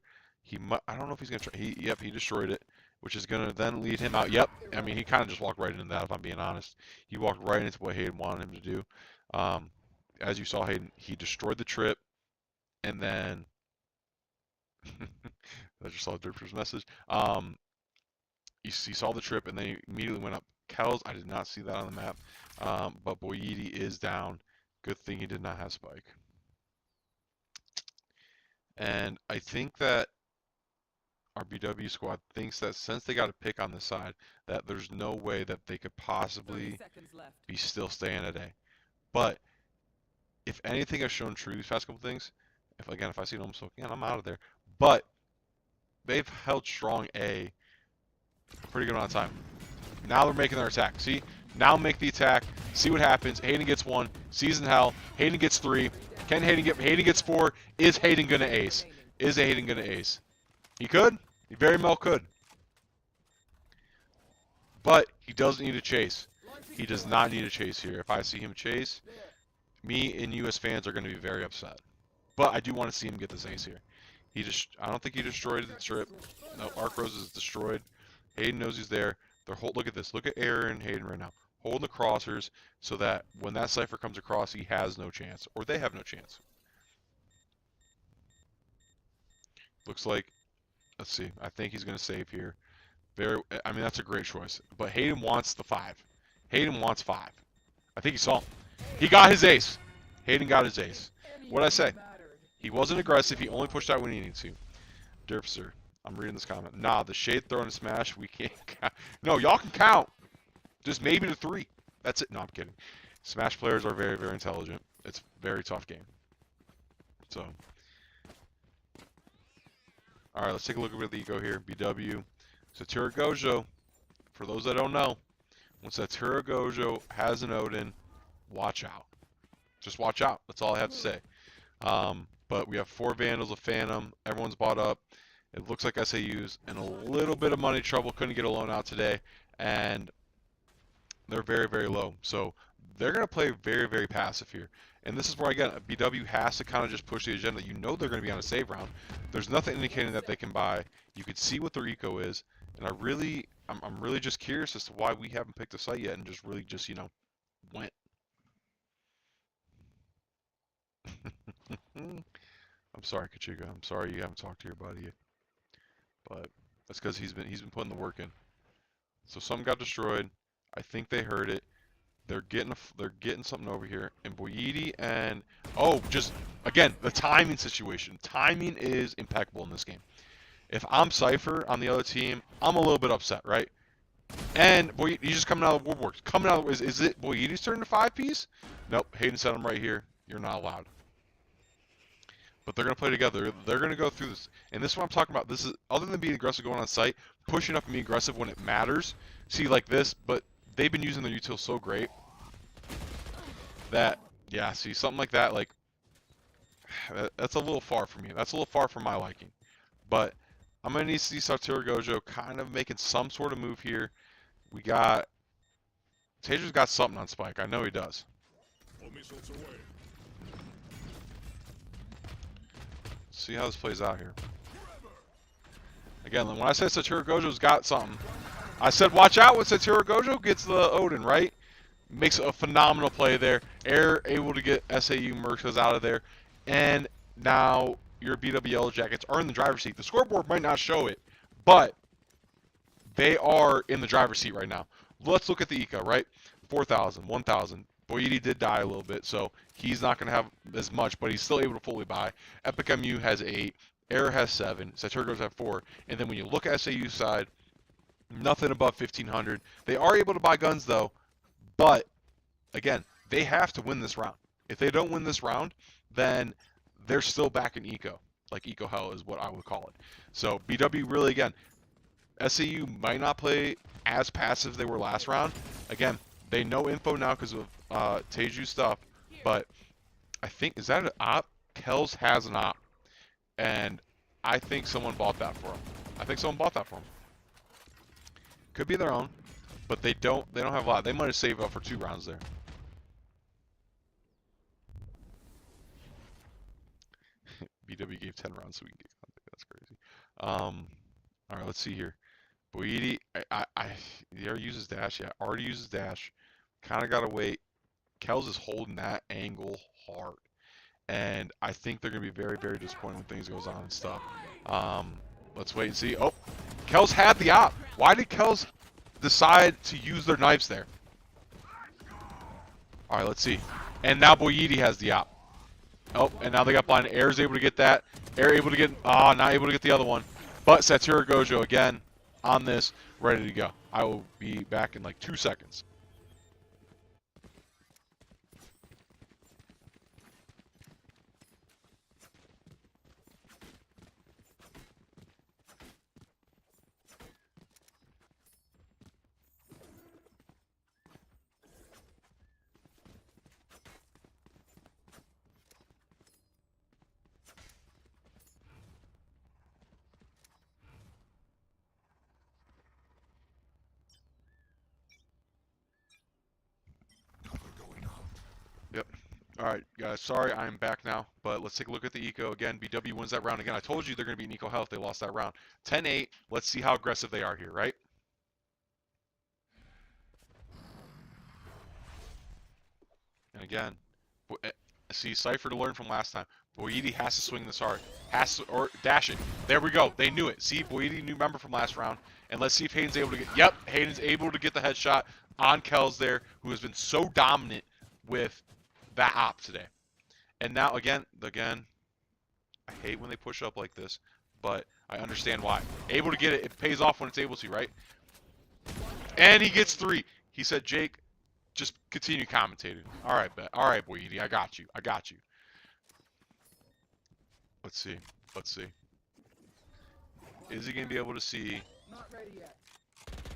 I don't know if he's gonna try. Yep, he destroyed it, which is gonna then lead him out. Yep, I mean he kind of just walked right into that. If I'm being honest, he walked right into what Hayden wanted him to do. As you saw, Hayden, he destroyed the trip, and then I just saw Derp's message. He saw the trip, and then he immediately went up. Kells, I did not see that on the map, but Boyedi is down. Good thing he did not have Spike. And I think that our BW squad thinks that since they got a pick on this side, that there's no way that they could possibly be still staying at A. But if anything has shown true these past couple things, if I see them soaking, I'm out of there. But they've held strong A a pretty good amount of time. Now they're making their attack. See? Now make the attack. See what happens. Hayden gets 1. Sees in hell. Hayden gets 3. Can Hayden get? Hayden gets 4. Is Hayden gonna ace? Is Hayden gonna ace? He could. He very well could. But he doesn't need to chase. He does not need to chase here. If I see him chase, me and US fans are going to be very upset. But I do want to see him get this ace here. I don't think he destroyed the trip. No, Arc Rose is destroyed. Hayden knows he's there. Look at this. Look at Aaron and Hayden right now. Holding the crossers so that when that cipher comes across, he has no chance. Or they have no chance. Looks like, let's see. I think he's going to save here. I mean, that's a great choice. But Hayden wants the 5. Hayden wants 5. I think he saw him. He got his ace. Hayden got his ace. What'd I say? He wasn't aggressive. He only pushed out when he needed to. Derpster. I'm reading this comment. Nah, the shade throw and smash, we can't count. No, y'all can count. Just maybe to 3. That's it. No, I'm kidding. Smash players are very, very intelligent. It's a very tough game. So. Alright, let's take a look at the eco here. BW. Satura Gojo. For those that don't know, when Satura Gojo has an Odin, watch out. Just watch out. That's all I have to say. But we have 4 Vandals, a Phantom. Everyone's bought up. It looks like SAU's in a little bit of money trouble. Couldn't get a loan out today. And they're very, very low. So they're going to play very, very passive here. And this is where, again, BW has to kind of just push the agenda. You know they're going to be on a save round. There's nothing indicating that they can buy. You can see what their eco is. And I'm really just curious as to why we haven't picked a site yet and just really just, went. I'm sorry, Kachiga. I'm sorry you haven't talked to your buddy yet. But that's because he's been putting the work in. So some got destroyed. I think they heard it. They're getting something over here. And Boyedi and just again the timing situation. Timing is impeccable in this game. If I'm Cypher on the other team, I'm a little bit upset, right? And boy, he's just coming out of the woodworks. Coming out of is it Boyedi's turn to 5-piece? Nope. Hayden said I'm right here. You're not allowed. But they're gonna play together. They're gonna go through this, and this is what I'm talking about. This is other than being aggressive going on site, pushing up and being aggressive when it matters. See like this, but they've been using their util so great that yeah. See something like that, like that's a little far for me. That's a little far for my liking. But I'm gonna need to see Satoru Gojo kind of making some sort of move here. We got Taser's got something on Spike. I know he does. See how this plays out here. Again, when I said Satoru Gojo's got something, I said watch out when Satoru Gojo gets the Odin, right? Makes a phenomenal play there. Air able to get SAU Mercos out of there. And now your BWL Jackets are in the driver's seat. The scoreboard might not show it, but they are in the driver's seat right now. Let's look at the eco, right? 4,000, 1,000. Boyedi did die a little bit, so he's not going to have as much, but he's still able to fully buy. Epic MU has 8. Air has 7. Saturgo's have 4. And then when you look at SAU side, nothing above 1,500. They are able to buy guns, though, but, again, they have to win this round. If they don't win this round, then they're still back in eco. Like eco hell is what I would call it. So BW really, again, SAU might not play as passive as they were last round. Again, they know info now because of Teju stuff, but I think, is that an op? Kells has an op, and I think someone bought that for him. Could be their own, but they don't have a lot. They might have saved up for 2 rounds there. BW gave 10 rounds so we can get something. That's crazy. All right, let's see here. Boyedi, he already uses dash. Yeah, already uses dash. Kind of got to wait. Kells is holding that angle hard. And I think they're going to be very, very disappointed when things goes on and stuff. Let's wait and see. Oh, Kells had the op. Why did Kells decide to use their knives there? All right, let's see. And now Boyedi has the op. Oh, and now they got blind. Air's able to get that. Air able to get, not able to get the other one. But Satoru Gojo again on this, ready to go. I will be back in like 2 seconds. Yep. All right, guys. Sorry, I'm back now. But let's take a look at the eco again. BW wins that round again. I told you they're going to be in eco health. They lost that round. 10-8. Let's see how aggressive they are here, right? And again, see Cypher to learn from last time. Boyedi has to swing this hard. Or dash it. There we go. They knew it. See, Boyedi new member from last round. And let's see if Hayden's able to get. Yep, Hayden's able to get the headshot on Kells there, who has been so dominant with that op today. And now again, I hate when they push up like this, but I understand why. Able to get it, it pays off when it's able to, right? And he gets 3. He said, Jake, just continue commentating. All right, Boyedi, I got you. Let's see. Is he gonna be able to see?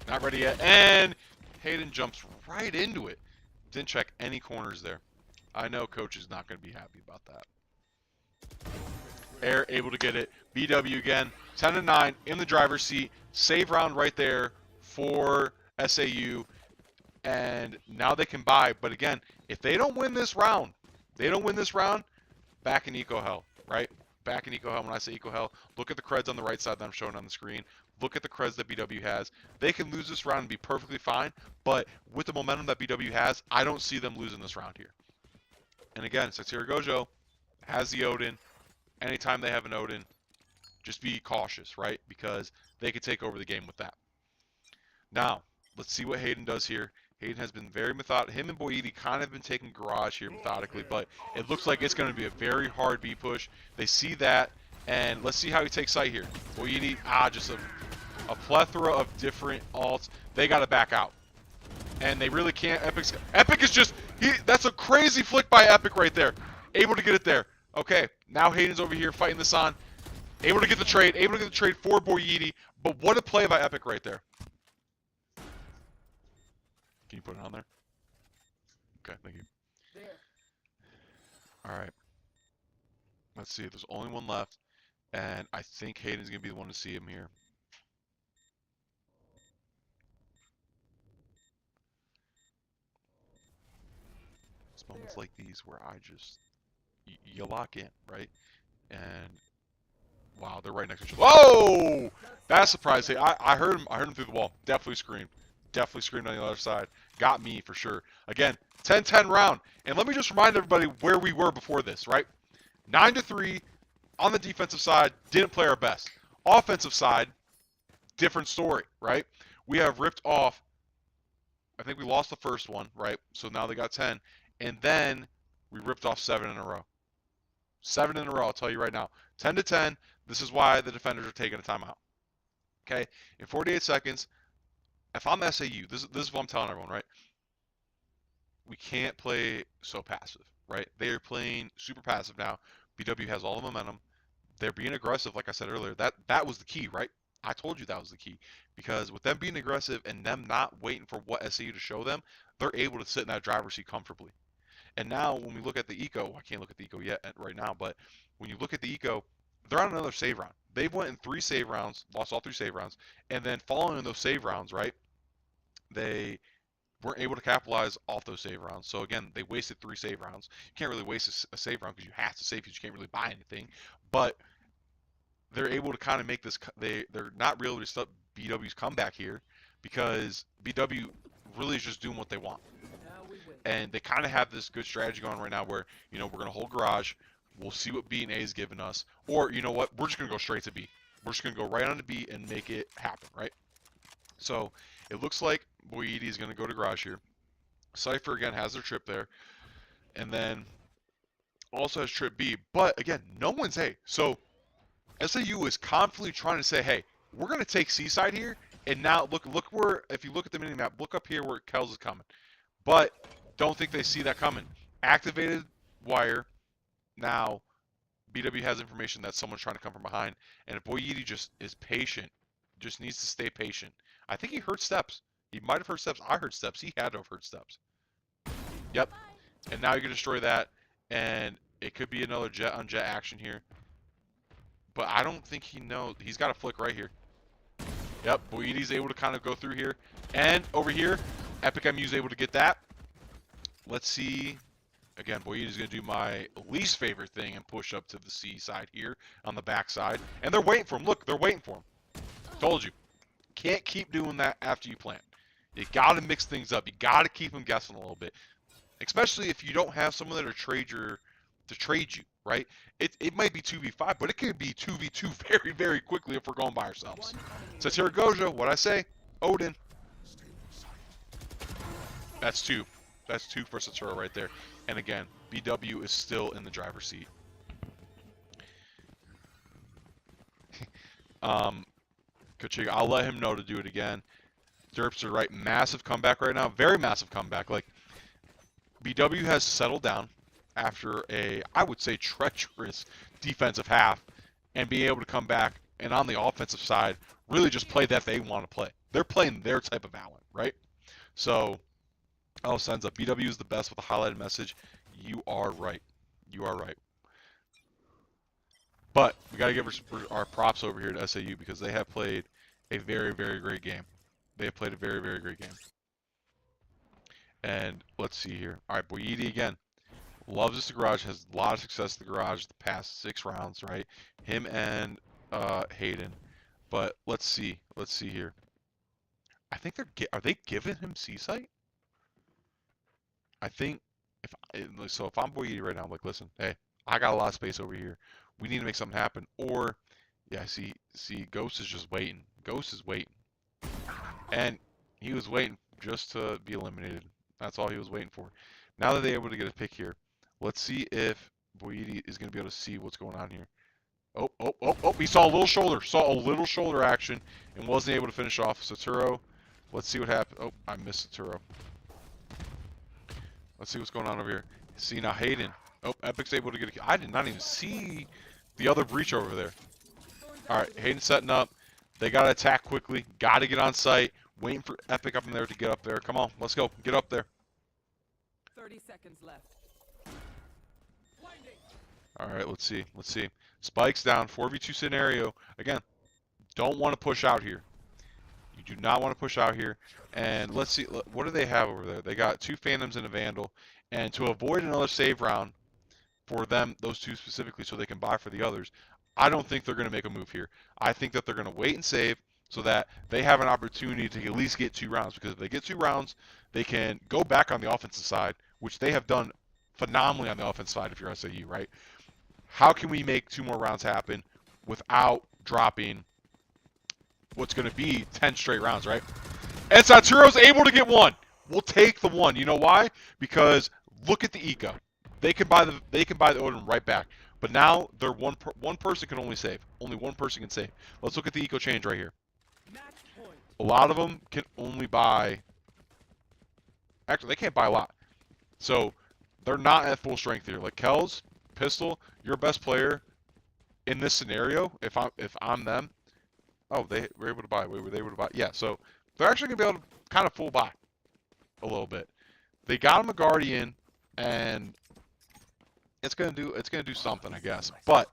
Not ready yet. And Hayden jumps right into it. Didn't check any corners there. I know coach is not going to be happy about that. Air able to get it. BW again. 10-9 in the driver's seat. Save round right there for SAU. And now they can buy. But again, if they don't win this round, back in eco hell, right? Back in eco hell. When I say eco hell, look at the creds on the right side that I'm showing on the screen. Look at the creds that BW has. They can lose this round and be perfectly fine. But with the momentum that BW has, I don't see them losing this round here. And again, Satoru Gojo has the Odin. Anytime they have an Odin, just be cautious, right? Because they could take over the game with that. Now, let's see what Hayden does here. Hayden has been very methodical. Him and Boyedi kind of been taking garage here methodically, but it looks like it's going to be a very hard B push. They see that, and let's see how he takes sight here. Boyedi, just a a plethora of different alts. They got to back out. And they really can't. Epic is just, that's a crazy flick by Epic right there. Able to get it there. Okay, now Hayden's over here fighting this on. Able to get the trade for Boyidi. But what a play by Epic right there. Can you put it on there? Okay, thank you. Alright. Let's see. There's only one left. And I think Hayden's going to be the one to see him here. It's moments like these where I just, you lock in, right? And wow, they're right next to each other. Whoa! That's surprising. I heard him. I heard him through the wall. Definitely screamed. Definitely screamed on the other side. Got me for sure. Again, 10-10 round. And let me just remind everybody where we were before this, right? 9-3 on the defensive side. Didn't play our best. Offensive side, different story, right? We have ripped off. I think we lost the first one, right? So now they got 10. And then we ripped off 7 in a row. 7 in a row, I'll tell you right now. 10-10. This is why the defenders are taking a timeout. Okay? In 48 seconds, if I'm SAU, this is what I'm telling everyone, right? We can't play so passive, right? They are playing super passive now. BW has all the momentum. They're being aggressive, like I said earlier. That was the key, right? I told you that was the key. Because with them being aggressive and them not waiting for what SAU to show them, they're able to sit in that driver's seat comfortably. And now when we look at the eco, I can't look at the eco yet right now, but when you look at the eco, they're on another save round. They've went in 3 save rounds, lost all 3 save rounds, and then following those save rounds, right, they weren't able to capitalize off those save rounds. So again, they wasted 3 save rounds. You can't really waste a save round because you have to save because you can't really buy anything. But they're able to kind of make this, they're not really able to stop BW's comeback here because BW really is just doing what they want. And they kind of have this good strategy going right now where, you know, we're going to hold garage. We'll see what B and A is giving us. Or, you know what, we're just going to go straight to B. We're just going to go right on to B and make it happen, right? So it looks like Boyidi is going to go to garage here. Cypher, again, has their trip there. And then also has trip B. But, again, no one's A. So SAU is confidently trying to say, hey, we're going to take C-side here. And now look where, if you look at the mini-map, look up here where Kells is coming. But don't think they see that coming. Activated wire. Now, BW has information that someone's trying to come from behind. And if Boyidi just is patient, just needs to stay patient. I think he heard steps. He might have heard steps. I heard steps. He had to have heard steps. Yep. And now you can destroy that. And it could be another jet on jet action here. But I don't think he knows. He's got a flick right here. Yep. Boyidi's able to kind of go through here. And over here, Epic MU is able to get that. Let's see. Again, Boyidi's going to do my least favorite thing and push up to the C side here on the back side. And they're waiting for him. Look, they're waiting for him. Told you. Can't keep doing that after you plant. You got to mix things up. You got to keep them guessing a little bit. Especially if you don't have someone there to trade you, right? It might be 2v5, but it could be 2v2 very, very quickly if we're going by ourselves. So Gojo, what I say? Odin. That's 2. That's 2 for Satura right there. And again, BW is still in the driver's seat. Kachiga, I'll let him know to do it again. Derps are right. Massive comeback right now. Very massive comeback. Like, BW has settled down after a, I would say, treacherous defensive half and being able to come back and on the offensive side really just play that they want to play. They're playing their type of Valorant, right? So, oh, sends up. BW is the best with a highlighted message. You are right. You are right. But we got to give our props over here to SAU because they have played a very, very great game. They have played a very, very great game. And let's see here. All right, Boyidi again. Loves this garage. Has a lot of success in the garage the past 6 rounds, right? Him and Hayden. But let's see. Let's see here. I think are they giving him C-site? I think if I'm Boyidi right now, I'm like, listen, hey, I got a lot of space over here. We need to make something happen. Or, yeah, see, Ghost is just waiting. Ghost is waiting. And he was waiting just to be eliminated. That's all he was waiting for. Now that they're able to get a pick here, let's see if Boyidi is going to be able to see what's going on here. Oh, he saw a little shoulder action and wasn't able to finish off Saturo. Let's see what happened. Oh, I missed Saturo. Let's see what's going on over here. See now Hayden. Oh, Epic's able to get a kill. I did not even see the other breach over there. All right, Hayden setting up. They got to attack quickly. Got to get on site. Waiting for Epic up in there to get up there. Come on, let's go. Get up there. 30 seconds left. All right, let's see. Spikes down. 4v2 scenario. Again, don't want to push out here. You do not want to push out here. And let's see. What do they have over there? They got 2 Phantoms and a Vandal. And to avoid another save round for them, those 2 specifically, so they can buy for the others, I don't think they're going to make a move here. I think that they're going to wait and save so that they have an opportunity to at least get 2 rounds. Because if they get 2 rounds, they can go back on the offensive side, which they have done phenomenally on the offensive side if you're SAU, right? How can we make 2 more rounds happen without dropping what's going to be 10 straight rounds, right? And Saturo's able to get 1. We'll take the 1. You know why? Because look at the eco. They can buy the Odin right back. But now they're one person can only save. Only one person can save. Let's look at the eco change right here. A lot of them can only buy. Actually, they can't buy a lot. So they're not at full strength here. Like Kells, Pistol, your best player in this scenario. If I'm them, oh, they were able to buy. Were they able to buy? Yeah. So they're actually gonna be able to kind of full buy a little bit. They got him a Guardian, and it's gonna do something, I guess. But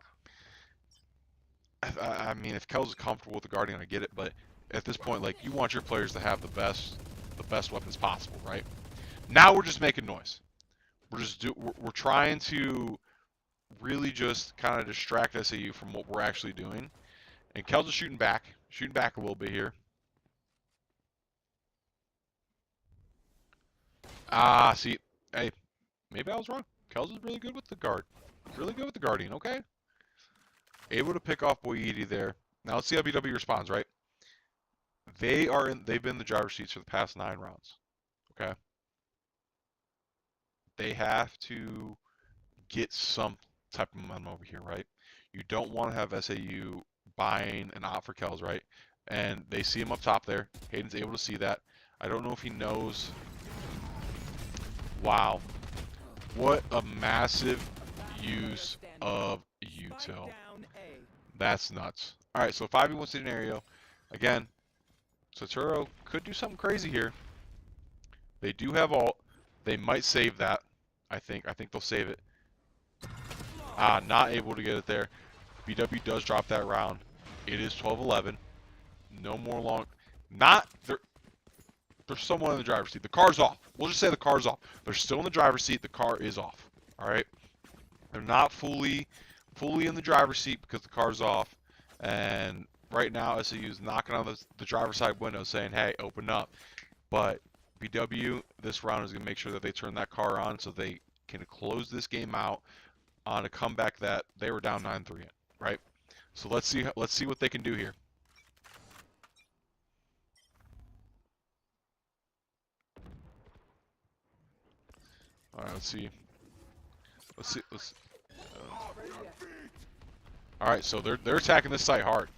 I mean, if Kells is comfortable with the Guardian, I get it. But at this point, like, you want your players to have the best weapons possible, right? Now we're just making noise. We're trying to really just kind of distract SAU from what we're actually doing. And Kells is shooting back a little bit here. See, hey, maybe I was wrong. Kells is really good with the guard. Really good with the Guardian, okay. Able to pick off Boyedi there. Now let's see how BW responds, right? They've been in the driver's seats for the past 9 rounds. Okay. They have to get some type of momentum over here, right? You don't want to have SAU buying an op for Kells, right? And they see him up top there. Hayden's able to see that. I don't know if he knows. Wow. What a massive use of util. That's nuts. Alright, so 5v1 scenario. Again, Saturo could do something crazy here. They do have ult. They might save that. I think they'll save it. Not able to get it there. BW does drop that round. It is 12-11. No more long. There's someone in the driver's seat. The car's off. We'll just say the car's off. They're still in the driver's seat. The car is off. All right. They're not fully in the driver's seat because the car's off. And right now, SAU is knocking on the driver's side window saying, hey, open up. But BW, this round is going to make sure that they turn that car on so they can close this game out on a comeback that they were down 9-3 in, right? So let's see what they can do here. All right, let's see. All right, so they're attacking this site hard.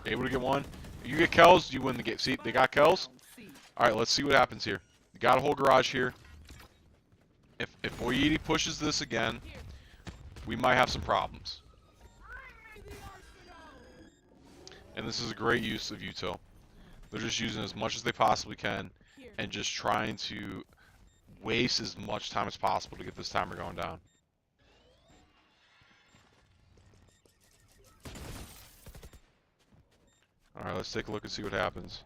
Able to get 1. You get Kells, you win the game. See, they got Kells. All right, let's see what happens here. You got a whole garage here. If Boyedi pushes this again, we might have some problems. And this is a great use of util. They're just using as much as they possibly can and just trying to waste as much time as possible to get this timer going down. Alright, let's take a look and see what happens.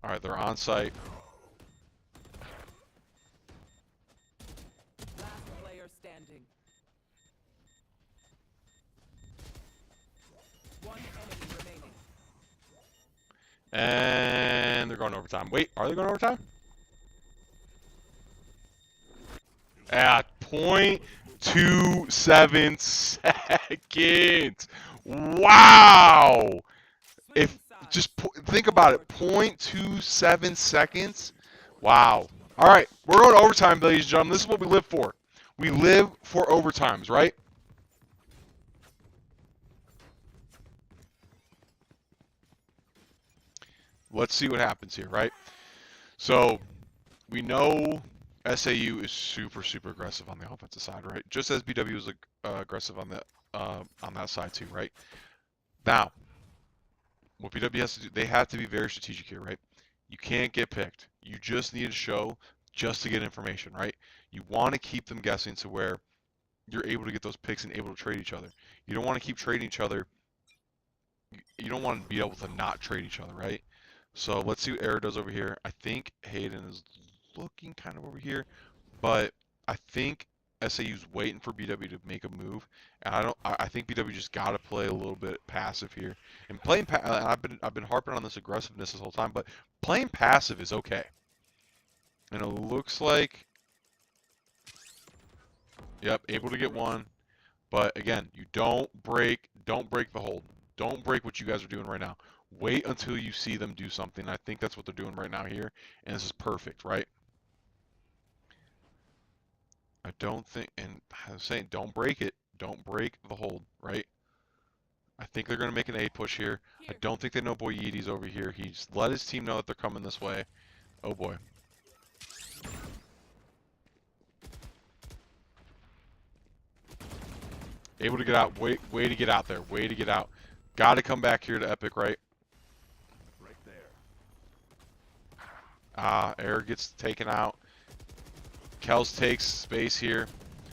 Alright, they're on site. Last player standing. One enemy remaining. And they're going overtime. Wait, are they going overtime? At 0.27 seconds. Wow! If just think about it, 0.27 seconds. Wow. All right, we're going to overtime, ladies and gentlemen. This is what we live for. We live for overtimes, right? Let's see what happens here, right? So we know SAU is super, super aggressive on the offensive side, right? Just as BW was aggressive on that side too, right? Now, what BW has to do, they have to be very strategic here, right? You can't get picked. You just need to show just to get information, right? You want to keep them guessing to where you're able to get those picks and able to trade each other. You don't want to keep trading each other. You don't want to be able to not trade each other, right? So let's see what Era does over here. I think Hayden is looking kind of over here, but I think SAU's waiting for BW to make a move, and I think BW just got to play a little bit passive here. And playing, I've been harping on this aggressiveness this whole time, but playing passive is okay. And it looks like, yep, able to get one. But again, you don't break the hold. Don't break what you guys are doing right now. Wait until you see them do something. I think that's what they're doing right now here, and this is perfect, right? I don't think, and I was saying, don't break it. Don't break the hold, right? I think they're going to make an A push here. I don't think they know Boyides over here. He's let his team know that they're coming this way. Oh boy. Able to get out. Way to get out there. Way to get out. Got to come back here to Epic, right? Right there. Air gets taken out. Kels takes space here.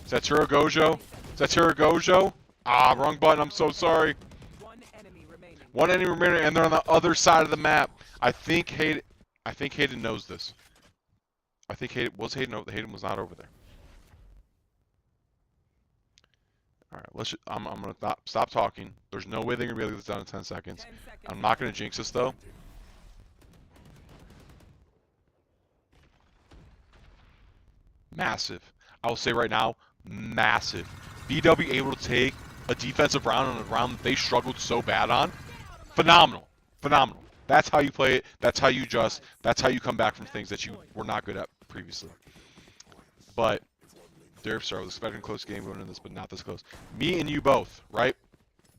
Is that Gojo? Is that Gojo? Wrong button. I'm so sorry. One enemy remaining. One enemy remaining, and they're on the other side of the map. I think Hayden knows this. I think Hayden was not over there. All right, I'm gonna stop talking. There's no way they're gonna be able to get this done in 10 seconds. 10 seconds. I'm not gonna jinx this though. Massive. I will say right now, massive. BW able to take a defensive round on a round that they struggled so bad on. Phenomenal. Phenomenal. That's how you play it. That's how you adjust. That's how you come back from things that you were not good at previously. But Derp Star was expecting a close game going into this, but not this close. Me and you both, right?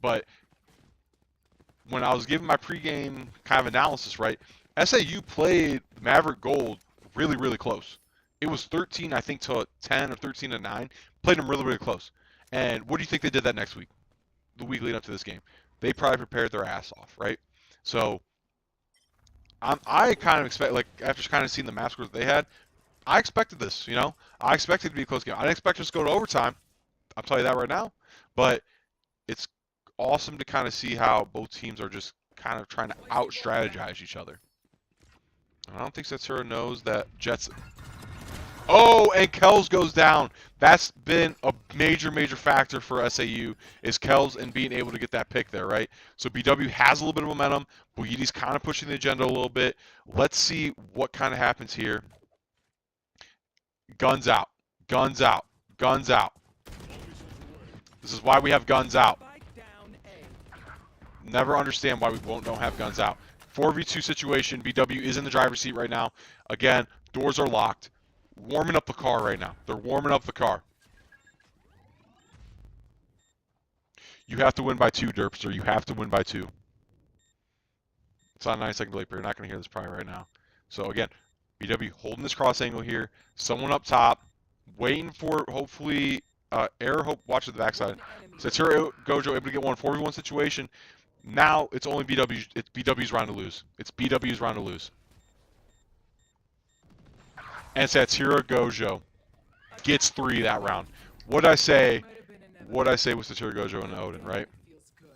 But when I was giving my pregame kind of analysis, right, SAU played Maverick Gold really, really close. It was 13, I think, to 10 or 13 to 9. Played them really, really close. And what do you think they did that next week? The week leading up to this game? They probably prepared their ass off, right? So I kind of expect, like, after kind of seeing the map scores they had, I expected this, you know? I expected it to be a close game. I didn't expect us to go to overtime. I'll tell you that right now. But it's awesome to kind of see how both teams are just kind of trying to out-strategize each other. I don't think Setsura knows that Jets... Oh, and Kells goes down. That's been a major, major factor for SAU, is Kells and being able to get that pick there, right? So BW has a little bit of momentum. Boyidi's kind of pushing the agenda a little bit. Let's see what kind of happens here. Guns out. Guns out. Guns out. This is why we have guns out. Spike down A. Never understand why we don't have guns out. 4v2 situation. BW is in the driver's seat right now. Again, doors are locked. Warming up the car right now. They're warming up the car. You have to win by 2, Derpster. You have to win by 2. It's on 9-second delay, but you're not going to hear this probably right now. So again, BW holding this cross angle here. Someone up top, waiting for hopefully Air. Hope watch at the backside. Setsura Gojo able to get one 4v1 situation. Now it's only BW. It's BW's round to lose. It's BW's round to lose. And Setsura Gojo gets 3 that round. What I say? What I say with Setsura Gojo and Odin, right? Feels good.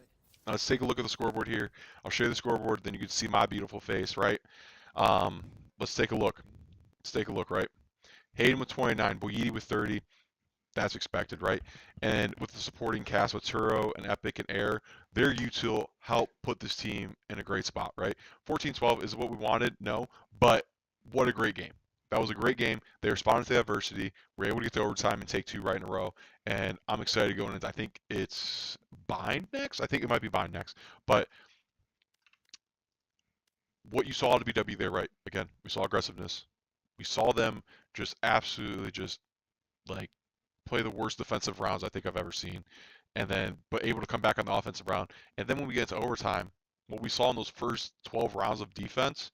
Now let's take a look at the scoreboard here. I'll show you the scoreboard, then you can see my beautiful face, right? Let's take a look. Let's take a look, right? Hayden with 29, Boyidi with 30. That's expected, right? And with the supporting cast with Turo and Epic and Air, their util help put this team in a great spot, right? 14-12 is what we wanted, no, but what a great game. That was a great game. They responded to the adversity. Were able to get to overtime and take 2 right in a row. And I'm excited going into. I think it's Bind next. I think it might be Bind next. But what you saw to BW there, right? Again, we saw aggressiveness. We saw them just absolutely just like play the worst defensive rounds I think I've ever seen, and then but able to come back on the offensive round. And then when we get to overtime, what we saw in those first 12 rounds of defense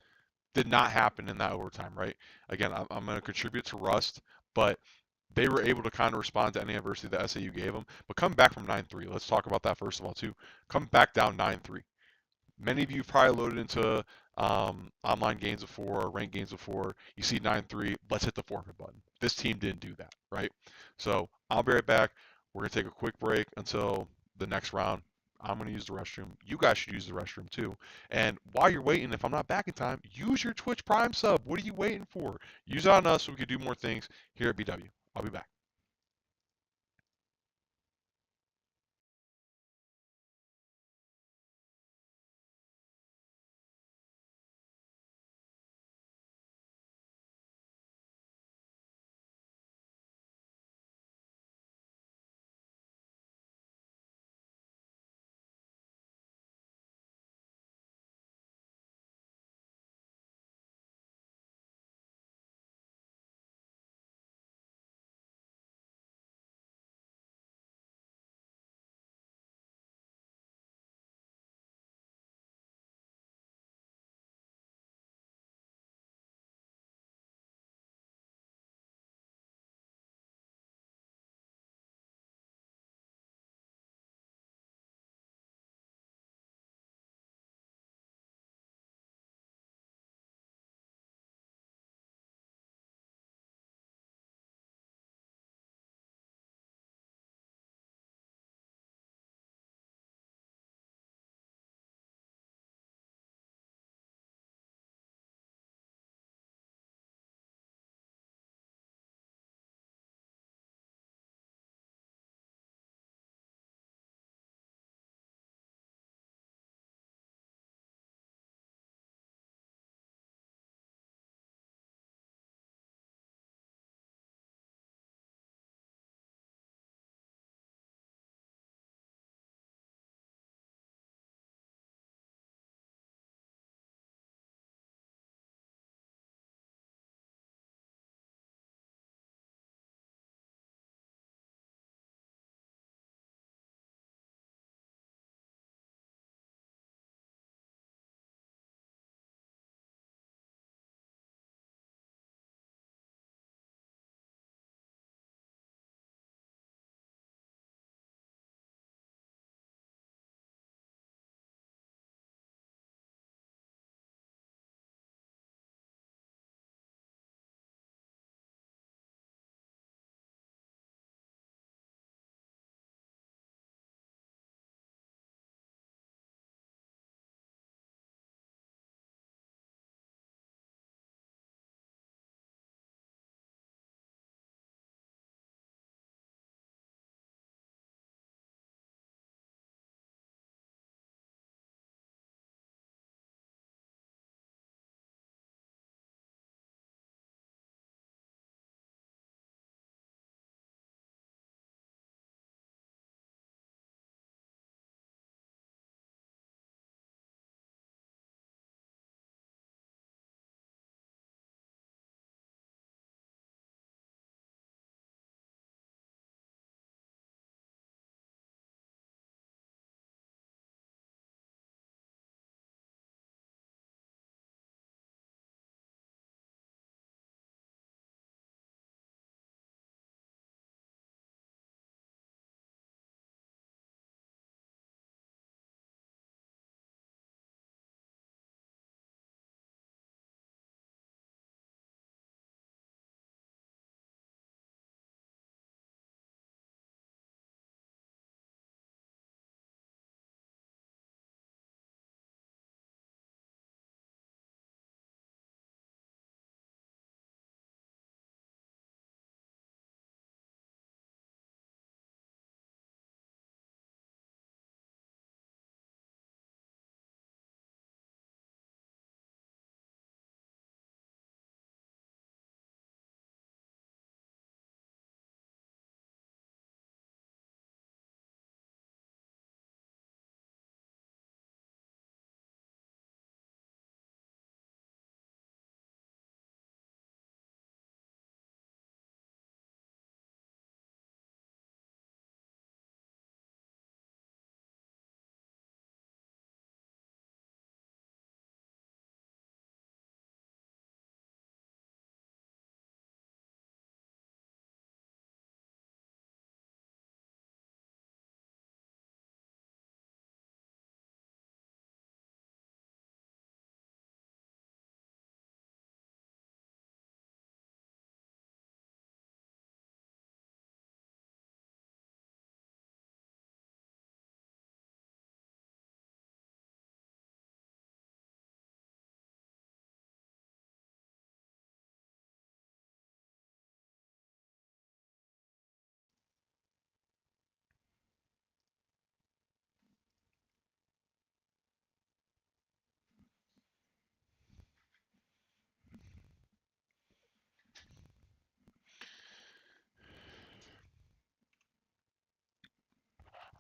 did not happen in that overtime, right? Again, I'm going to contribute to Rust, but they were able to kind of respond to any adversity that SAU gave them. But come back from 9-3. Let's talk about that first of all, too. Come back down 9-3. Many of you probably loaded into online games before or ranked games before. You see 9-3, let's hit the forfeit button. This team didn't do that, right? So I'll be right back. We're going to take a quick break until the next round. I'm going to use the restroom. You guys should use the restroom too. And while you're waiting, if I'm not back in time, use your Twitch Prime sub. What are you waiting for? Use it on us so we can do more things here at BW. I'll be back.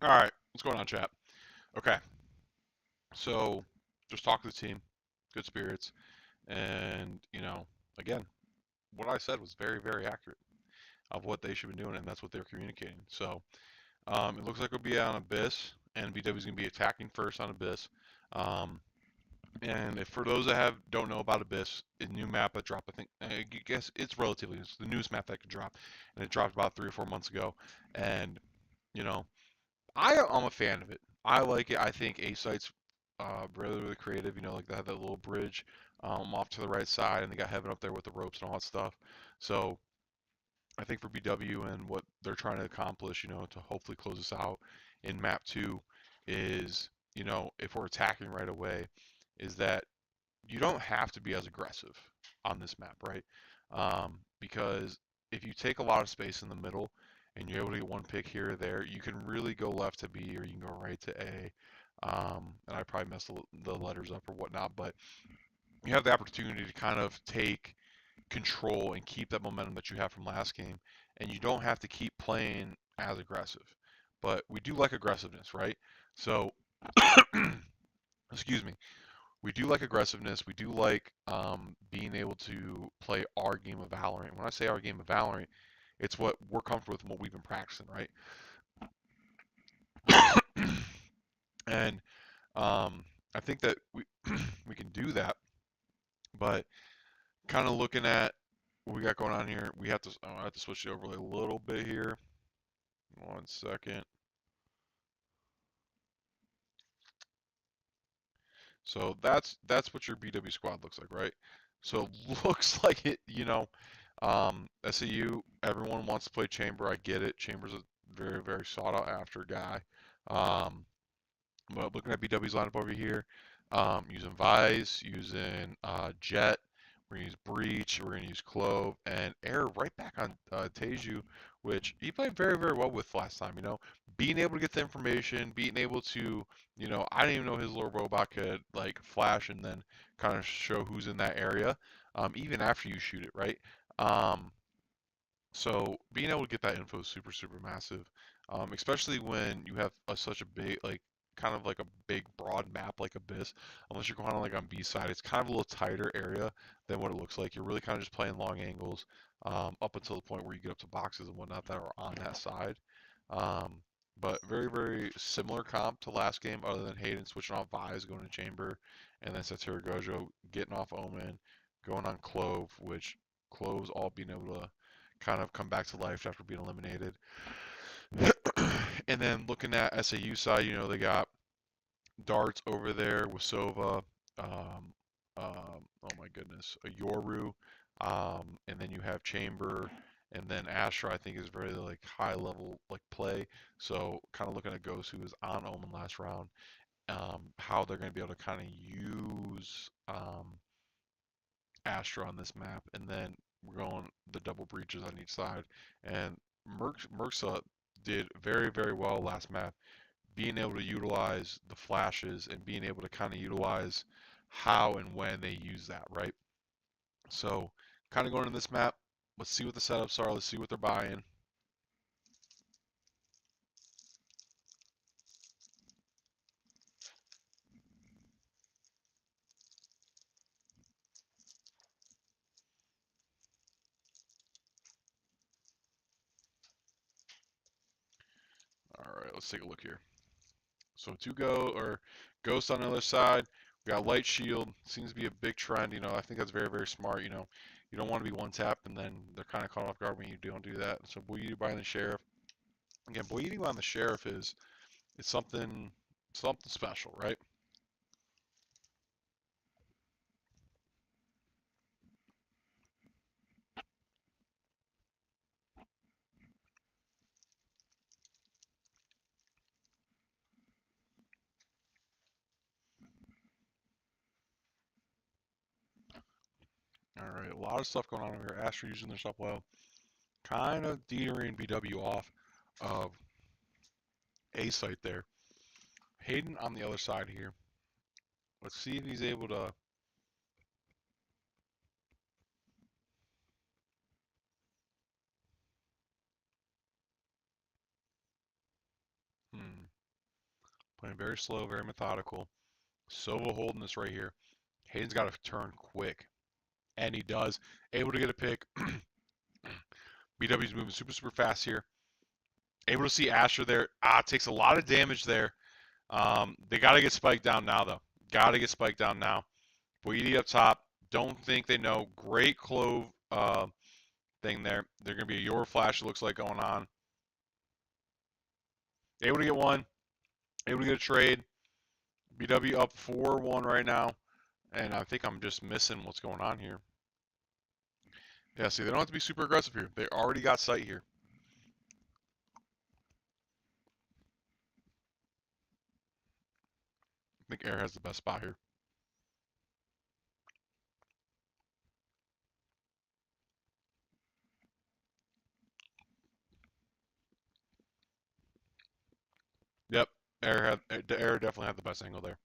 All right, what's going on, chat? Okay, so just talk to the team, good spirits, and again, what I said was very, very accurate of what they should be doing, and that's what they're communicating. So it looks like we'll be on Abyss, and BW's gonna be attacking first on Abyss. Um, and if for those that don't know about Abyss, a new map that dropped, I guess it's relatively it's the newest map that could drop, and it dropped about 3 or 4 months ago, and you know I'm a fan of it. I like it. I think A site's really really creative. Like they have that little bridge off to the right side, and they got Heaven up there with the ropes and all that stuff. So I think for BW and what they're trying to accomplish, to hopefully close this out in map two, is if we're attacking right away, is that you don't have to be as aggressive on this map, right? Because if you take a lot of space in the middle and you're able to get one pick here or there, you can really go left to B or you can go right to A. And I probably messed the letters up or whatnot, but you have the opportunity to kind of take control and keep that momentum that you have from last game, and you don't have to keep playing as aggressive. But we do like aggressiveness, right? So, excuse me. We do like aggressiveness. We do like being able to play our game of Valorant. When I say our game of Valorant, it's what we're comfortable with and what we've been practicing, right? And I think that we we can do that, but kind of looking at what we got going on here, I have to switch the overlay a little bit here. 1 second. So that's what your BW squad looks like, right? So it looks like it, SAU, everyone wants to play Chamber. I get it. Chamber's a very, very sought out after guy. Um, but looking at BW's lineup over here, using Vise, using Jet, we're gonna use Breach, we're gonna use Clove, and Air right back on Teju, which he played very, very well with last time. Being able to get the information, being able to, I didn't even know his little robot could like flash and then kind of show who's in that area, even after you shoot it, right? Um, so being able to get that info is super, super massive, especially when you have such a big, like, kind of like a big, broad map like Abyss. Unless you're going on like on B side, it's kind of a little tighter area than what it looks like. You're really kind of just playing long angles up until the point where you get up to boxes and whatnot that are on that side. Um, but very, very similar comp to last game, other than Hayden switching off Vise, going to Chamber, and then Satoru Gojo getting off Omen, going on Clove, which Clove's all being able to kind of come back to life after being eliminated. And then looking at SAU side, they got Darts over there with Sova. Oh my goodness, a Yoru. And then you have Chamber, and then Astra. I think is very like high level like play. So kind of looking at Ghost, who was on Omen last round. How they're going to be able to kind of use Astra on this map, and then we're going the double breaches on each side. And Merxa did very, very well last map, being able to utilize the flashes and being able to kind of utilize how and when they use that, right? So, kind of going to this map, let's see what the setups are, let's see what they're buying. All right, let's take a look here. So Ghost on the other side. We got Light Shield. Seems to be a big trend. I think that's very, very smart. You don't want to be one tap and then they're kind of caught off guard when you don't do that. So Boy Eating buying the Sheriff. Again, Boy Eating on the Sheriff is something special, right? All right, a lot of stuff going on over here. Astra using their stuff well. Kind of teetering BW off of A site there. Hayden on the other side here. Let's see if he's able to. Hmm. Playing very slow, very methodical. Sova holding this right here. Hayden's got to turn quick. And he does. Able to get a pick. BW's moving super, super fast here. Able to see Asher there. Takes a lot of damage there. They got to get spiked down now, though. Got to get spiked down now. Boyedi up top. Don't think they know. Great Clove thing there. They're going to be a Your Flash, it looks like, going on. Able to get one. Able to get a trade. BW up 4-1 right now. And I think I'm just missing what's going on here. Yeah, see, they don't have to be super aggressive here. They already got sight here. I think Air has the best spot here. Yep, Air definitely had the best angle there.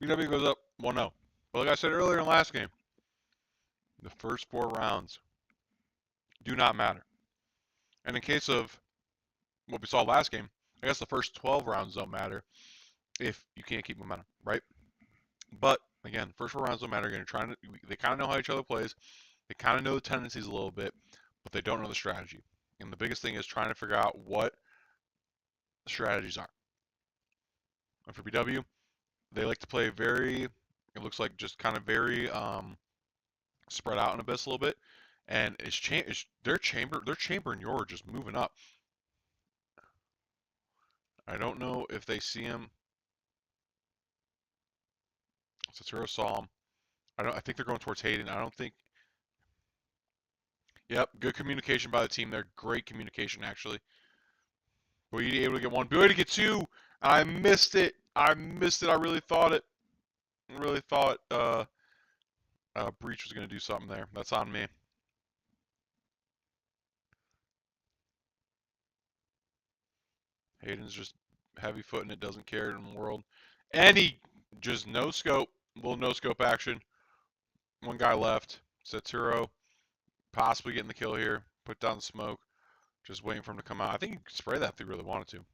BW goes up 1-0. But like I said earlier in the last game, the first 4 rounds do not matter. And in case of what we saw last game, I guess the first 12 rounds don't matter if you can't keep momentum, right? But again, first 4 rounds don't matter. Again, they kind of know how each other plays. They kind of know the tendencies a little bit, but they don't know the strategy. And the biggest thing is trying to figure out what the strategies are. And for BW, they like to play very, it looks like just kind of very spread out in Abyss a little bit. And their chamber and Yor just moving up. I don't know if they see him. Satsuro saw him. I think they're going towards Hayden. I don't think. Yep, good communication by the team there. Great communication, actually. Boyedi able to get one. Boyedi to get 2. I missed it. I really thought it. Really thought Breach was going to do something there. That's on me. Hayden's just heavy footing it. Doesn't care in the world. And he just no scope. Little no scope action. One guy left. Satsuro possibly getting the kill here. Put down the smoke. Just waiting for him to come out. I think he could spray that if he really wanted to.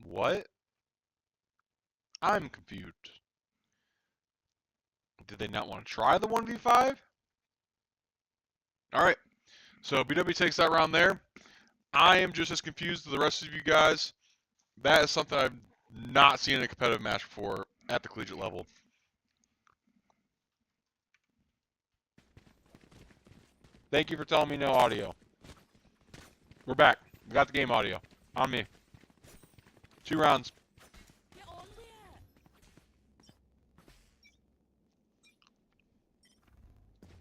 What? I'm confused. Did they not want to try the 1v5? Alright. So BW takes that round there. I am just as confused as the rest of you guys. That is something I've not seen in a competitive match before at the collegiate level. Thank you for telling me no audio. We're back. We got the game audio. On me. 2 rounds.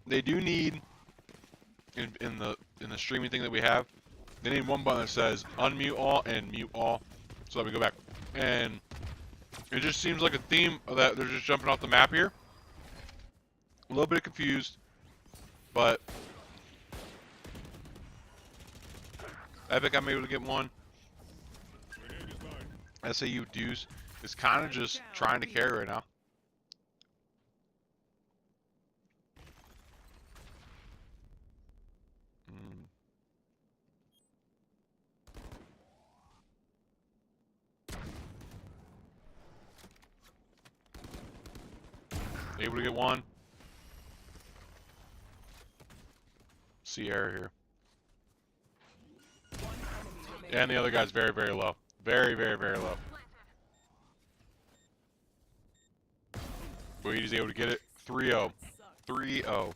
They do need in the streaming thing that we have, they need one button that says unmute all and mute all. So let me go back. And it just seems like a theme that they're just jumping off the map here. A little bit confused, but Epic, I'm able to get one. SAU Deuce is kind of just trying to carry right now. Able to get one. See error here. And the other guy's very, very low. Very, very, very low. Boyedi's able to get it. 3-0. 3-0.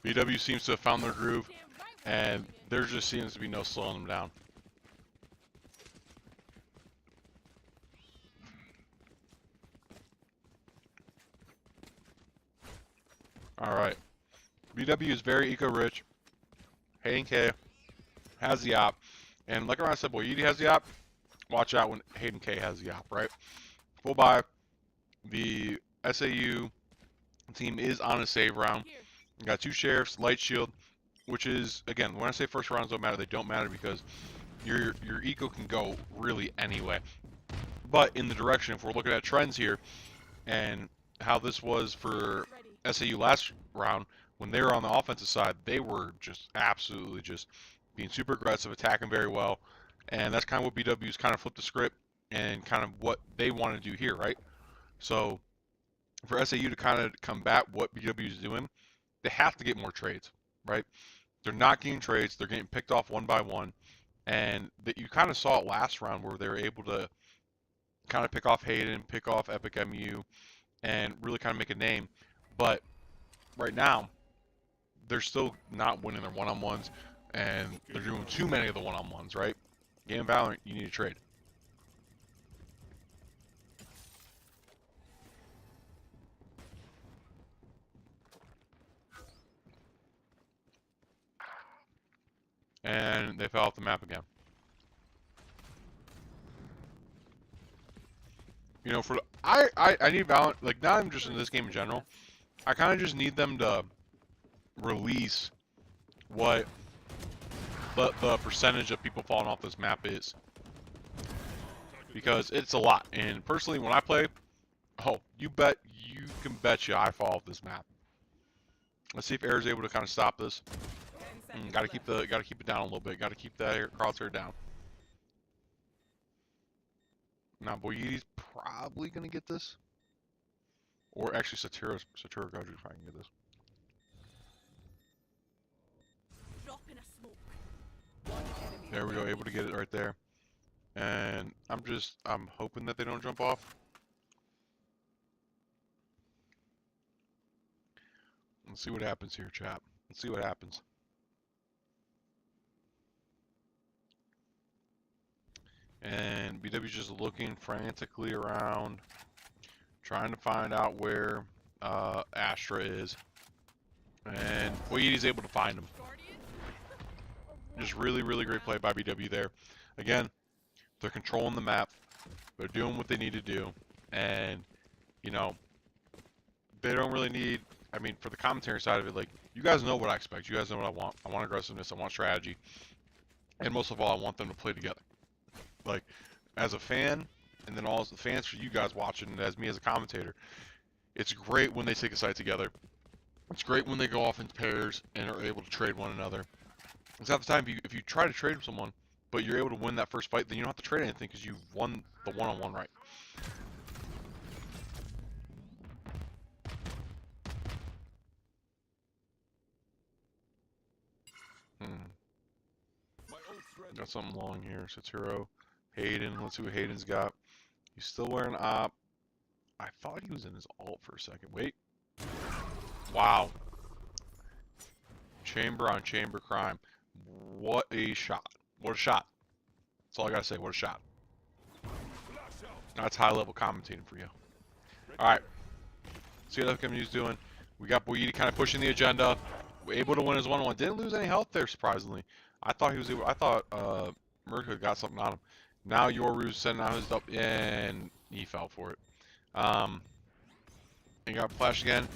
BW seems to have found their groove, and there just seems to be no slowing them down. Alright. BW is very eco-rich. Hayden K has the op. And like I said, Boyedi has the op. Watch out when Hayden K has the op, right? Full buy. The SAU team is on a save round. You got 2 sheriffs, light shield, which is, again, when I say first rounds don't matter, they don't matter because your eco can go really anyway. But in the direction, if we're looking at trends here, and how this was for SAU last round, when they were on the offensive side, they were just absolutely just being super aggressive, attacking very well, and that's kind of what BW's kind of flipped the script and kind of what they want to do here, right? So for SAU to kind of combat what BW is doing, they have to get more trades, right? They're not getting trades. They're getting picked off one by one. And that you kind of saw it last round where they were able to kind of pick off Hayden, pick off Epic MU, and really kind of make a name. But right now, they're still not winning their one-on-ones, and they're doing too many of the one-on-ones, right? Game Valorant, you need to trade. And they fell off the map again. You know, for I need Valorant, like not even just in this game in general. I kind of just need them to release what the percentage of people falling off this map is, because it's a lot. And personally, when I play, oh, you can bet you I fall off this map. Let's see if Air's able to kind of stop this. Gotta keep it down a little bit. Gotta keep that crosshair down. Now Boyiti's probably gonna get this, or actually Satira Gudge if I can get this. There we go, able to get it right there. And I'm hoping that they don't jump off. Let's see what happens here, chat. Let's see what happens. And BW's just looking frantically around, trying to find out where Astra is. And Boyiti's able to find him. Just really, really great play by BW there. Again, they're controlling the map. They're doing what they need to do. And, you know, they don't really need, I mean, for the commentary side of it, like, you guys know what I expect. You guys know what I want. I want aggressiveness. I want strategy. And most of all, I want them to play together. Like, as a fan, and then all as the fans for you guys watching, and as me as a commentator, it's great when they take a site together. It's great when they go off in pairs and are able to trade one another. Because half the time, if you try to trade with someone, but you're able to win that first fight, then you don't have to trade anything because you've won the one-on-one right. Got something long here. Satiro, Hayden. Let's see what Hayden's got. He's still wearing op. I thought he was in his alt for a second. Wait. Wow. Chamber on chamber crime. What a shot. What a shot. That's all I gotta say. What a shot. That's high level commentating for you. Alright. See what FKMU's doing. We got Boyiti kind of pushing the agenda. We're able to win his one-on-one. Didn't lose any health there, surprisingly. I thought he was able, I thought Merca got something on him. Now Yoru's sending out his up, and he fell for it. He got flashed again,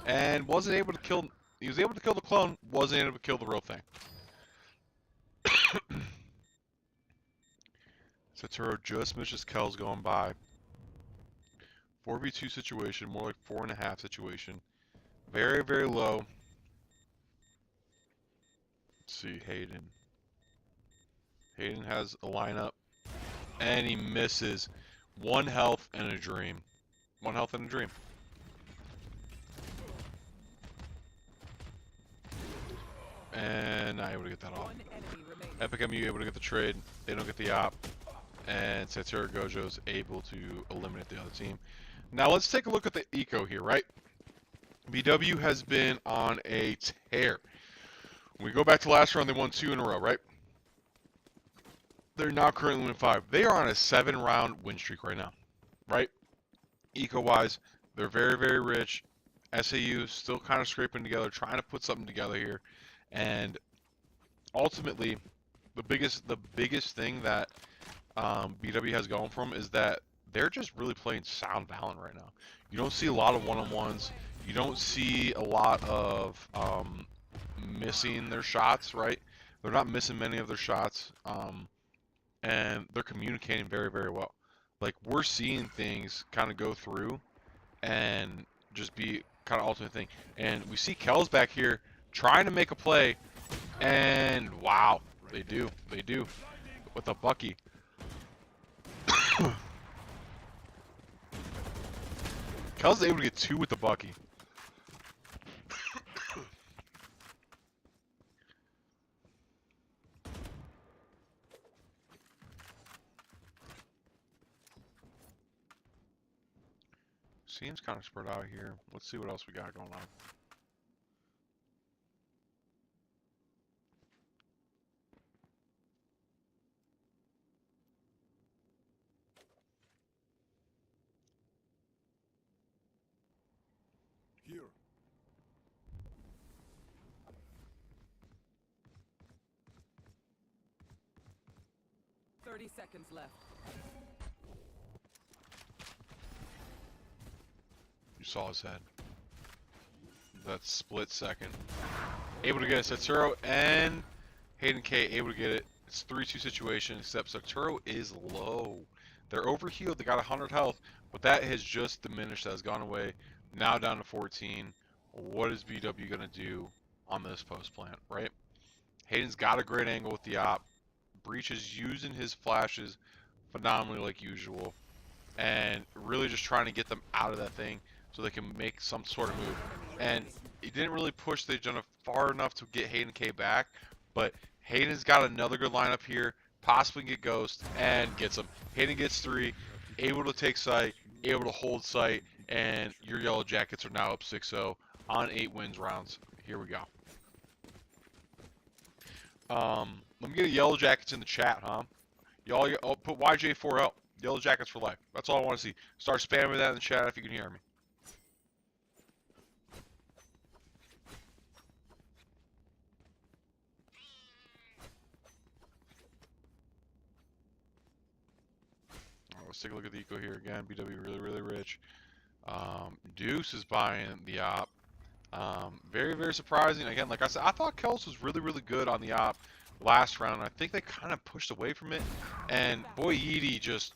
and wasn't able to kill. He was able to kill the clone, wasn't able to kill the real thing. Saturo just missed his kills going by. 4v2 situation, more like 4.5 situation. Very, very low. Let's see, Hayden. Hayden has a lineup, and he misses. 1 health and a dream. 1 health and a dream. And not able to get that off. Epic MU able to get the trade. They don't get the op. And Satira Gojo's able to eliminate the other team. Now let's take a look at the eco here, right? BW has been on a tear. When we go back to last round, they won 2 in a row, right? They're now currently winning 5. They are on a 7-round win streak right now, right? Eco-wise, they're very, very rich. SAU still kind of scraping together, trying to put something together here. And ultimately, the biggest thing that BW has going for them is that they're just really playing sound Valorant right now. You don't see a lot of one-on-ones. You don't see a lot of missing their shots, right? They're not missing many of their shots, and they're communicating very, very well. Like, we're seeing things kind of go through and just be kind of ultimate thing. And we see Kells back here trying to make a play, and wow, They do. They do. With a Bucky. Kel's able to get 2 with the Bucky. Seems kind of spread out here. Let's see what else we got going on. Here. 30 seconds left. You saw his head. That split second. Able to get it. Saturo and Hayden K able to get it. It's 3-2 situation, except Saturo is low. They're overhealed. They got 100 health, but that has just diminished. That has gone away. Now down to 14. What is BW going to do on this post plant, right? Hayden's got a great angle with the op. Breach is using his flashes phenomenally like usual. And really just trying to get them out of that thing so they can make some sort of move. And he didn't really push the agenda far enough to get Hayden K back, but Hayden's got another good lineup here, possibly get Ghost, and gets him. Hayden gets 3, able to take site, able to hold site, and your Yellow Jackets are now up 6-0 on 8 wins rounds. Here we go. Let me get a Yellow Jackets in the chat, huh? Y'all put YJ4L. Yellow Jackets for life. That's all I want to see. Start spamming that in the chat if you can hear me. Let's take a look at the eco here again. BW really, really rich. Deuce is buying the op. Very, very surprising. Again, like I said, I thought Kels was really, really good on the op last round. I think they kind of pushed away from it. And boy, Yeedy just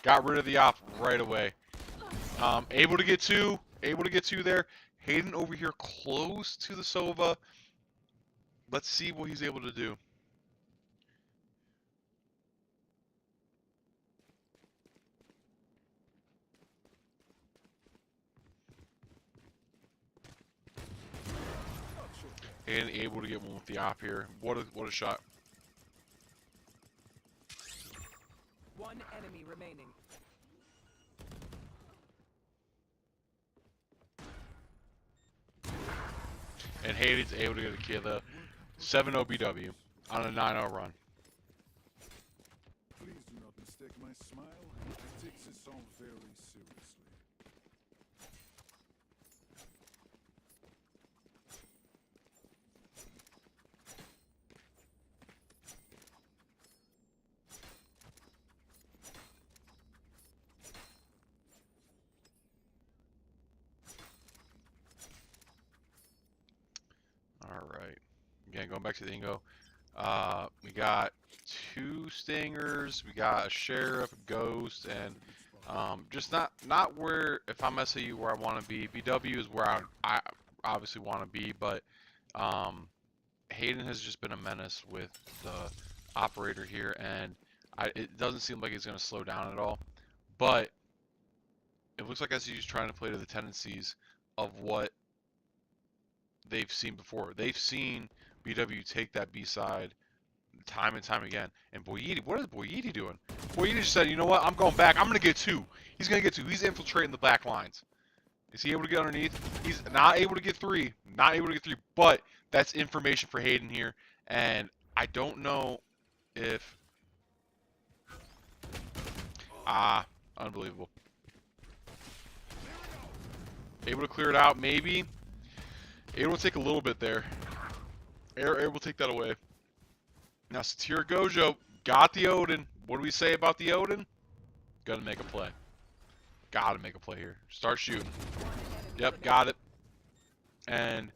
got rid of the op right away. Able to get 2. Able to get 2 there. Hayden over here close to the Sova. Let's see what he's able to do. And able to get one with the op here. What a shot. 1 enemy remaining. And Hayden's able to get a kill, the 7-0 BW on a 9-0 run. Please do not mistake my smile. I take this all very seriously. Alright. Again, going back to the Ingo. We got 2 Stingers, we got a Sheriff, a Ghost, and just not where, if I'm SAU, where I want to be. BW is where I obviously want to be, but Hayden has just been a menace with the operator here, and it doesn't seem like he's going to slow down at all. But it looks like SAU is trying to play to the tendencies of what they've seen before. They've seen BW take that B side time and time again. And Boyedi, what is Boyedi doing? Boyedi just said, you know what, I'm going back. I'm going to get 2. He's going to get 2. He's infiltrating the back lines. Is he able to get underneath? He's not able to get 3. Not able to get 3. But that's information for Hayden here. And I don't know if... unbelievable. Able to clear it out, maybe. Able to take a little bit there. Able to take that away. Now, Satira Gojo got the Odin. What do we say about the Odin? Gotta make a play. Gotta make a play here. Start shooting. Yep, got it. And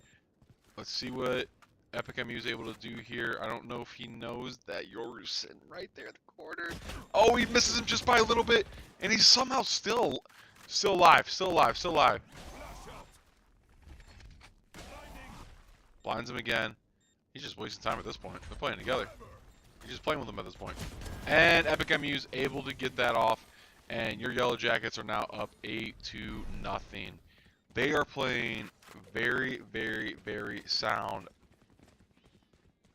let's see what Epic MU is able to do here. I don't know if he knows that you're sitting right there in the corner. Oh, he misses him just by a little bit. And he's somehow still alive. Still alive. Blinds him again. He's just wasting time at this point. They're playing together. He's just playing with them at this point. And Epic MU's able to get that off. And your Yellow Jackets are now up 8-0. They are playing very, very, very sound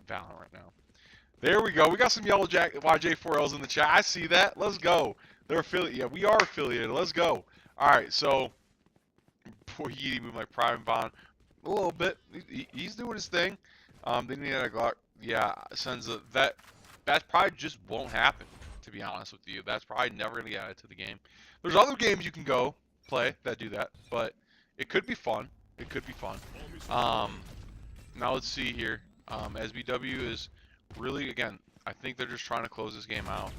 Valorant right now. There we go. We got some Yellow Jacket YJ4Ls in the chat. I see that. Let's go. They're affiliated. Yeah, we are affiliated. Let's go. All right, so poor Yeety moved my Prime Bond a little bit. He's doing his thing. Then he had a Glock. Yeah, sends a that probably just won't happen. To be honest with you, that's probably never gonna get added to the game. There's other games you can go play that do that, but it could be fun. It could be fun. Now let's see here. SBW is really, again, I think they're just trying to close this game out.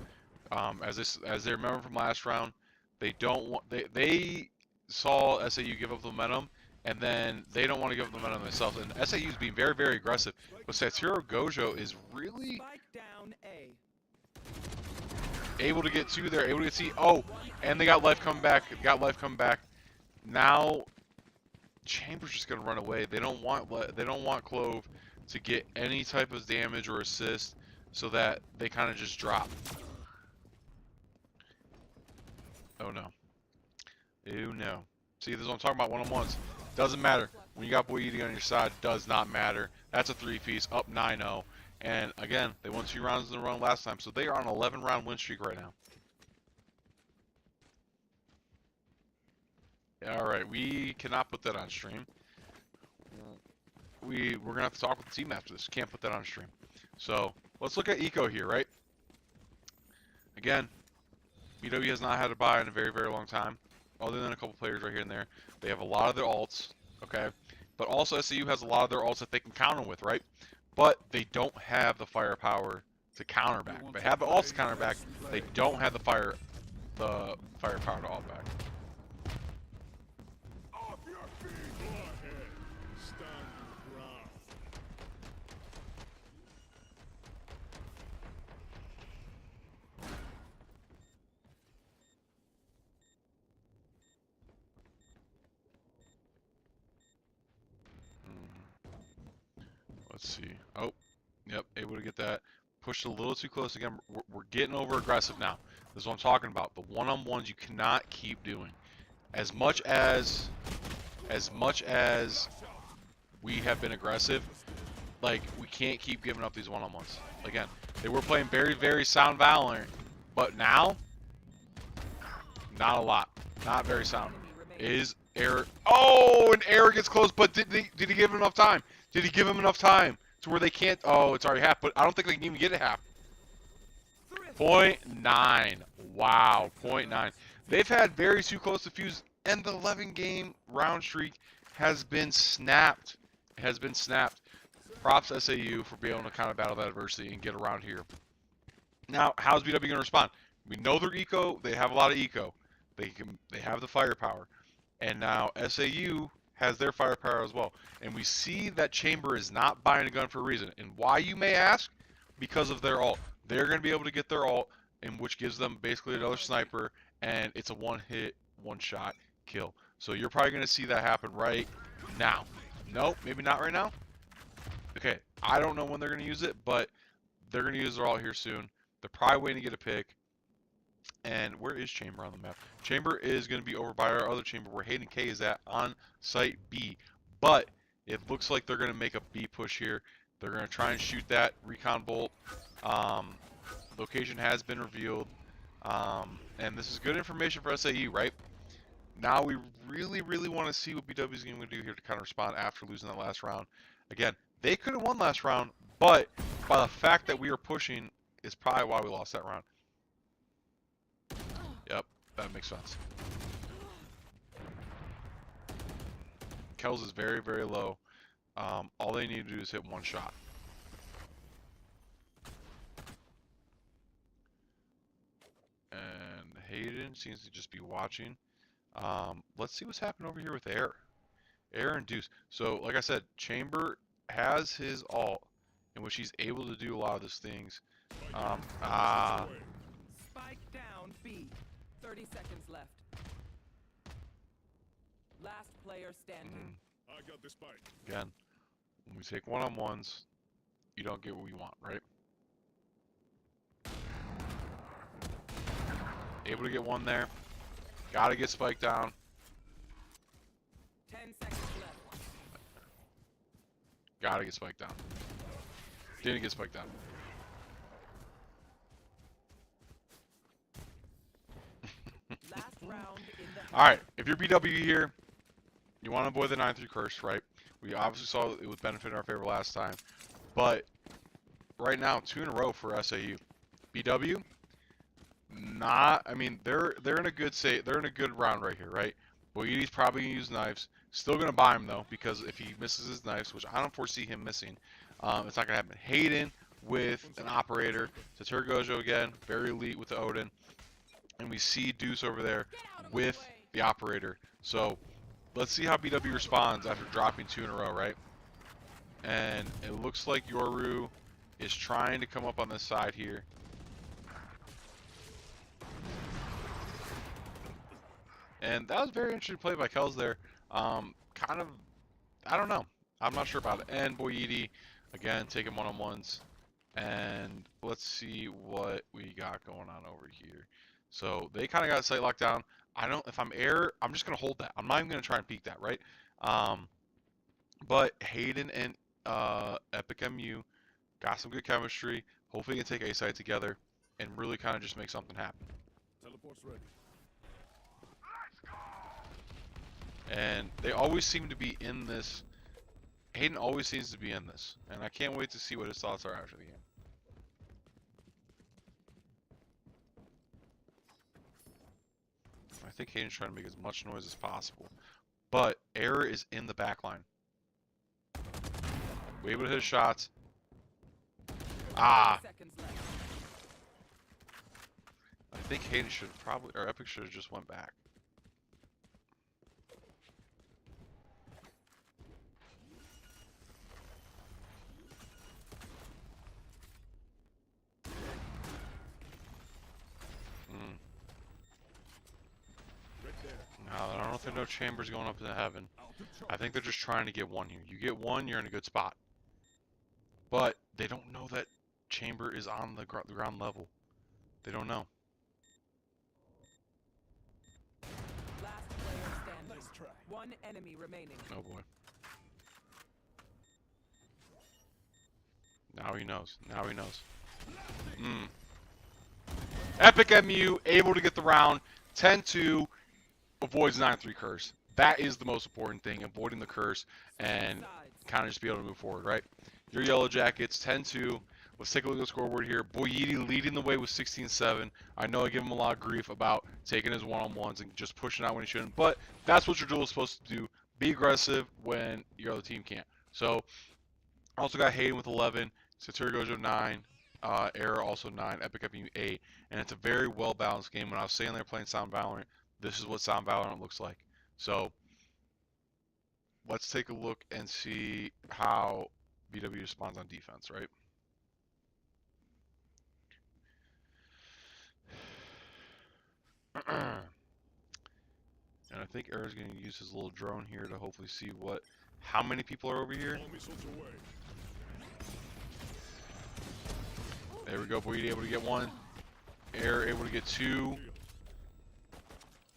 As they remember from last round, they don't want they saw SAU give up the momentum, and then they don't want to give up the momentum themselves. And SAU is being very, very aggressive. But Satoru Gojo is really Spike down A. able to get to there, able to get C. Oh, and they got life coming back. Now Chamber's just gonna run away. They don't want Clove to get any type of damage or assist, so that they kind of just drop. Oh no. Oh no. See, this is what I'm talking about, one-on-ones. Doesn't matter. When you got Boy Eating on your side, does not matter. That's a 3-piece, up 9-0. And again, they won 2 rounds in a row last time, so they are on an 11-round win streak right now. Alright, we cannot put that on stream. We're going to have to talk with the team after this. Can't put that on stream. So, let's look at Eco here, right? Again, BW has not had a buy in a very, very long time. Other than a couple players right here and there. They have a lot of their alts, okay? But also SAU has a lot of their alts that they can counter with, right? But they don't have the firepower to counter back. They have the alts to counter back. They don't have the firepower to alt back. Off your feet! Go ahead. Stand your ground. Let's see. Oh, yep, able to get that. Pushed a little too close. Again, we're getting over aggressive now. This is what I'm talking about. The one-on-ones you cannot keep doing. As much as we have been aggressive, like, we can't keep giving up these one-on-ones. Again, they were playing very, very sound Valorant, but now, not a lot. Not very sound. Is Error. Oh, and Error gets close, but did he give him enough time? Did he give him enough time to where they can't? Oh, it's already half, but I don't think they can even get it half. 0.9. Wow, 0.9. They've had very too close to fuse, and the 11-game round streak has been snapped. It has been snapped. Props SAU for being able to kind of battle that adversity and get around here. Now, how's BW going to respond? We know they're eco. They have a lot of eco. They have the firepower, and now SAU has their firepower as well. And we see that Chamber is not buying a gun for a reason. And why, you may ask? Because of their ult. They're going to be able to get their ult, and which gives them basically another sniper, and it's a one-hit, one-shot kill. So you're probably going to see that happen right now. Nope, maybe not right now. Okay, I don't know when they're going to use it, but they're going to use their ult here soon. They're probably waiting to get a pick. And where is Chamber on the map? Chamber is going to be over by our other chamber where Hayden K is at, on site B. But it looks like they're going to make a B push here. They're going to try and shoot that recon bolt. Location has been revealed. And this is good information for SAE, right? Now we really, really want to see what BW is going to do here to kind of respond after losing that last round. Again, they could have won last round, but by the fact that we are pushing is probably why we lost that round. Yep, that makes sense. Kells is very, very low. All they need to do is hit one shot. And Hayden seems to just be watching. Let's see what's happening over here with Air. Air and Deuce. So, like I said, Chamber has his ult, in which he's able to do a lot of these things. Spike down B. 30 seconds left. Last player standing. I got the spike. Again, when we take one-on-ones, you don't get what you want, right? Able to get one there. Gotta get spiked down. 10 seconds left. Gotta get spiked down. Didn't get spiked down. Last round in the Alright, if you're BW here, you want to avoid the 9-3 curse, right? We obviously saw it was benefiting our favor last time. But right now, 2 in a row for SAU. BW, not. I mean, they're in a good they're in a good round right here, right? Boyedi's probably gonna use knives. Still gonna buy him though, because if he misses his knives, which I don't foresee him missing, it's not gonna happen. Hayden with an operator. Gojo again, very elite with the Odin, and we see Deuce over there with the operator. So let's see how BW responds after dropping 2 in a row, right? And it looks like Yoru is trying to come up on this side here. And that was very interesting play by Kells there. Kind of, I don't know. I'm not sure about it. And Boyedi, again, taking one-on-ones. And let's see what we got going on over here. So they kind of got sight locked down. If I'm air, I'm just going to hold that. I'm not even going to try and peek that, right? But Hayden and Epic MU got some good chemistry. Hopefully they can take A-side together and really kind of just make something happen. Teleport's ready. And they always seem to be in this. Hayden always seems to be in this. And I can't wait to see what his thoughts are after the game. I think Hayden's trying to make as much noise as possible. But Error is in the back line. We're able to hit shots. Ah! seconds left. I think Hayden should probably, or Epic should have just went back. No, I don't think no chambers going up to heaven. I think they're just trying to get one here. You get one, you're in a good spot. But they don't know that chamber is on the ground level. They don't know. Last player standing. Nice try. One enemy remaining. Oh boy. Now he knows. Now he knows. Epic MU able to get the round. 10-2. Avoids 9-3 curse. That is the most important thing, avoiding the curse and kind of just be able to move forward, right? Your Yellow Jackets, 10-2. Let's take a look at the scoreboard here. Boyedi leading the way with 16-7. I know I give him a lot of grief about taking his one-on-ones and just pushing out when he shouldn't, but that's what your duel is supposed to do. Be aggressive when your other team can't. So, also got Hayden with 11, Gojo 9, Error also 9, Epic MU 8, and it's a very well-balanced game. When I was saying they're playing Sound Valorant, this is what Sound Valorant looks like. So, let's take a look and see how BW responds on defense, right? And I think Error's going to use his little drone here to hopefully see how many people are over here. All missiles away. There we go, Boyedi able to get one. Error able to get two.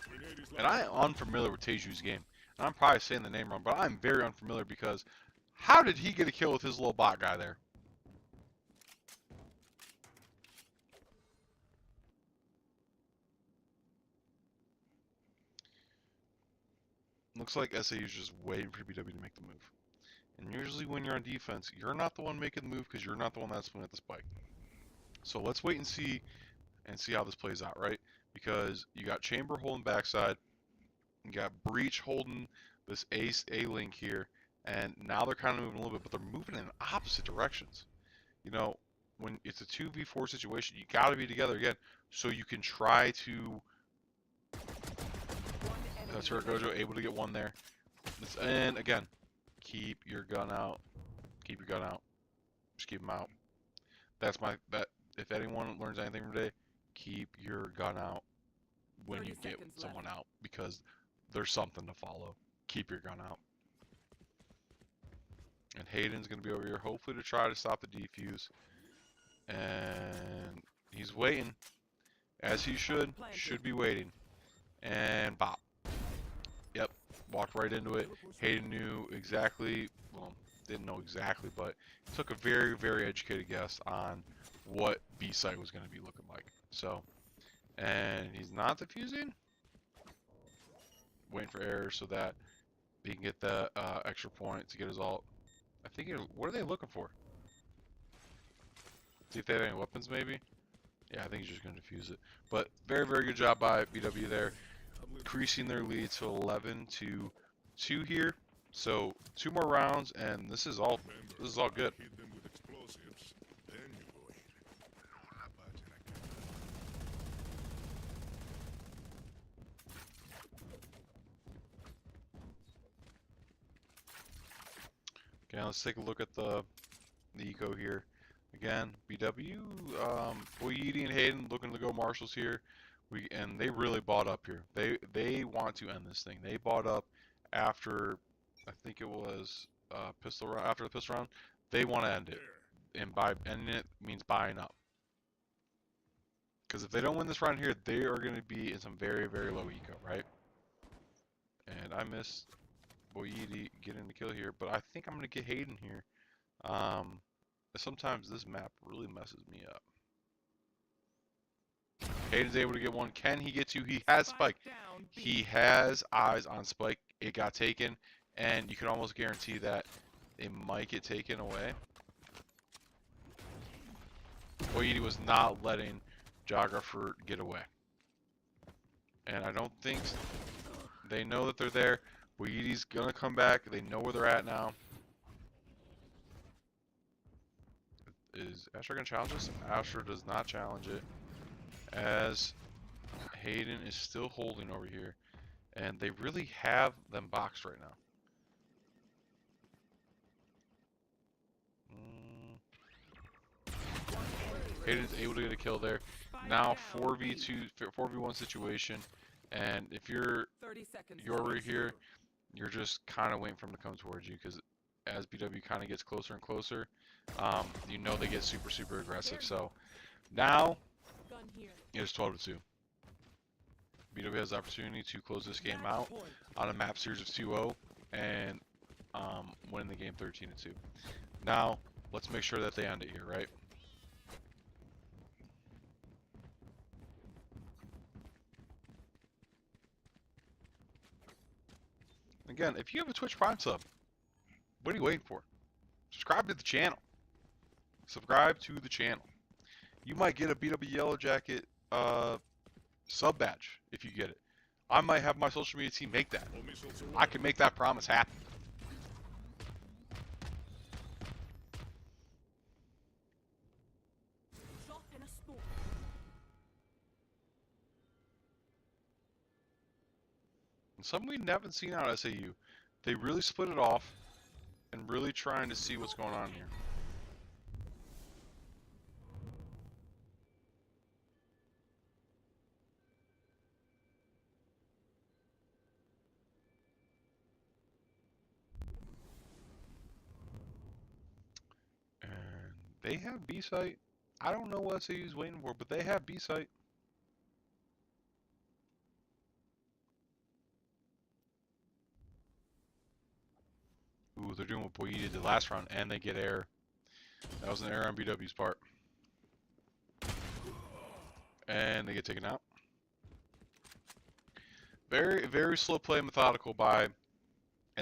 Grenade is And I am unfamiliar with Teju's game. And I'm probably saying the name wrong, but I'm very unfamiliar because how did he get a kill with his little bot guy there? Looks like SAU's just waiting for BW to make the move. And usually when you're on defense, you're not the one making the move because you're not the one that's putting at the spike. So let's wait and see how this plays out, right? Because you got Chamber holding backside, you got Breach holding this A link here, and now they're kind of moving a little bit, but they're moving in opposite directions. You know, when it's a 2v4 situation, you got to be together again, so you can try to. That's her Gojo able to get one there, and again, keep your gun out. Keep your gun out. Just keep them out. That's that. If anyone learns anything from today, keep your gun out when you get someone out, because there's something to follow. Keep your gun out. And Hayden's going to be over here, hopefully to try to stop the defuse. And he's waiting, as he should be waiting. And bop. Yep, walked right into it. Hayden knew exactly, well, didn't know exactly, but took a very, very educated guess on what B site was going to be looking like. So, and he's not defusing. Waiting for error so that he can get the extra point to get his ult. I think, what are they looking for? See if they have any weapons, maybe? Yeah, I think he's just going to defuse it. But very, very good job by BW there. Increasing their lead to 11-2 here. So 2 more rounds, and this is all good. Hit them with explosives. Then you go in. Okay, let's take a look at the eco here. Again, BW, Boyedi and Hayden looking to go marshals here. And they really bought up here. They want to end this thing. They bought up after, I think it was pistol round. After the pistol round, they want to end it, and by ending it means buying up. Because if they don't win this round here, they are going to be in some very, very low eco, right? And I missed Boyedi getting the kill here, but I think I'm going to get Hayden here. Sometimes this map really messes me up. Hayden's able to get one. Can he get two? He has Spike. He has eyes on Spike. It got taken, and you can almost guarantee that it might get taken away. Boyedi was not letting Geographer get away. And I don't think they know that they're there. Boyedi's going to come back. They know where they're at now. Is Asher going to challenge this? Asher does not challenge it. As Hayden is still holding over here. And they really have them boxed right now. Hayden's able to get a kill there. Now 4v2, 4v1 situation. And if you're over here, you're just kind of waiting for him to come towards you. Because as BW kind of gets closer and closer, you know they get super, super aggressive. So now it's 12-2. BW has the opportunity to close this game out on a map series of 2-0 and win the game 13-2. Now let's make sure that they end it here, right? Again, if you have a Twitch Prime sub, what are you waiting for? Subscribe to the channel. Subscribe to the channel. You might get a BW Yellow Jacket sub badge if you get it. I might have my social media team make that. I can make that promise happen. And something we haven't seen out of SAU. They really split it off and really trying to see what's going on here. And they have B site. I don't know what SAU's waiting for, but they have B site. Ooh, they're doing what Boyedi did last round, and they get air. That was an error on BW's part. And they get taken out. Very, very slow play, methodical by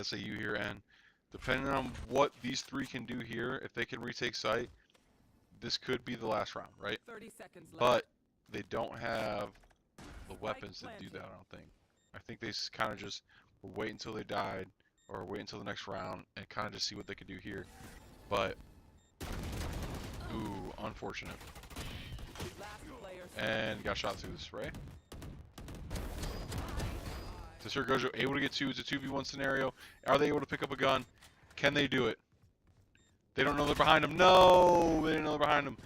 SAU here, and depending on what these three can do here, if they can retake site, this could be the last round, right? 30 seconds left. But they don't have the weapons to do that, I don't think. I think they kind of just wait until they died, or wait until the next round, and kind of just see what they can do here. But, ooh, unfortunate. And got shot through the spray. So Sir Gojo able to get two. It's a 2v1 scenario. Are they able to pick up a gun? Can they do it? They don't know they're behind him. No! They didn't know they're behind him.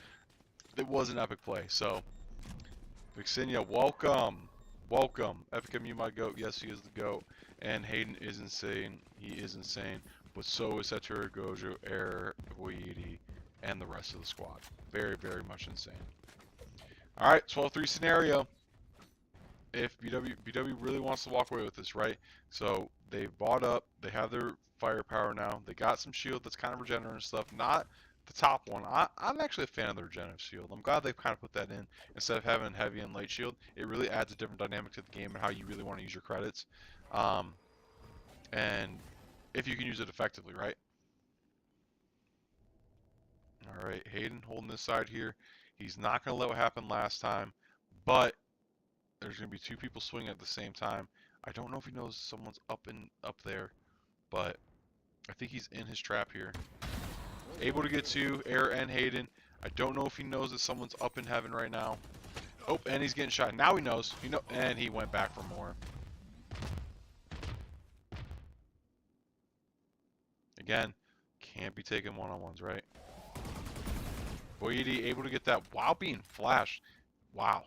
It was an epic play. So, Vixinia, welcome. Welcome. Epicum, you my GOAT. Yes, he is the GOAT. And Hayden is insane. He is insane. but so is Satoru Gojo, Air, Voidi, and the rest of the squad. Very, very much insane. All right, 12-3 scenario. If BW really wants to walk away with this, right? So they've bought up, they have their firepower now. They got some shield that's kind of regenerative stuff. Not the top one. I'm actually a fan of the regenerative shield. I'm glad they've kind of put that in instead of having heavy and light shield. It really adds a different dynamic to the game and how you really want to use your credits. And if you can use it effectively, right? All right, Hayden holding this side here. He's not going to let what happened last time, but there's going to be two people swinging at the same time. I don't know if he knows someone's up there, but I think he's in his trap here. Able to get two, Air and Hayden. I don't know if he knows that someone's up in heaven right now. Oh, and he's getting shot. Now he knows. And he went back for more. Again, can't be taking one-on-ones, right? Boyedi able to get that while being flashed. Wow.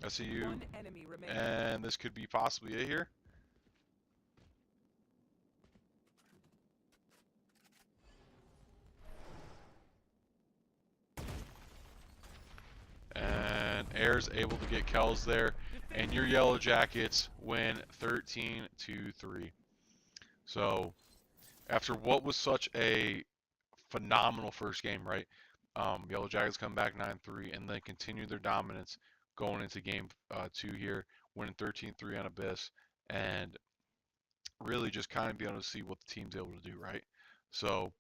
I see you. One enemy remaining. And this could be possibly it here. And Air's able to get Kells there. And your Yellow Jackets win 13-3. So, after what was such a phenomenal first game, right? Yellow Jackets come back 9-3 and then continue their dominance going into game 2 here, winning 13-3 on Abyss, and really just kind of be able to see what the team's able to do, right? So,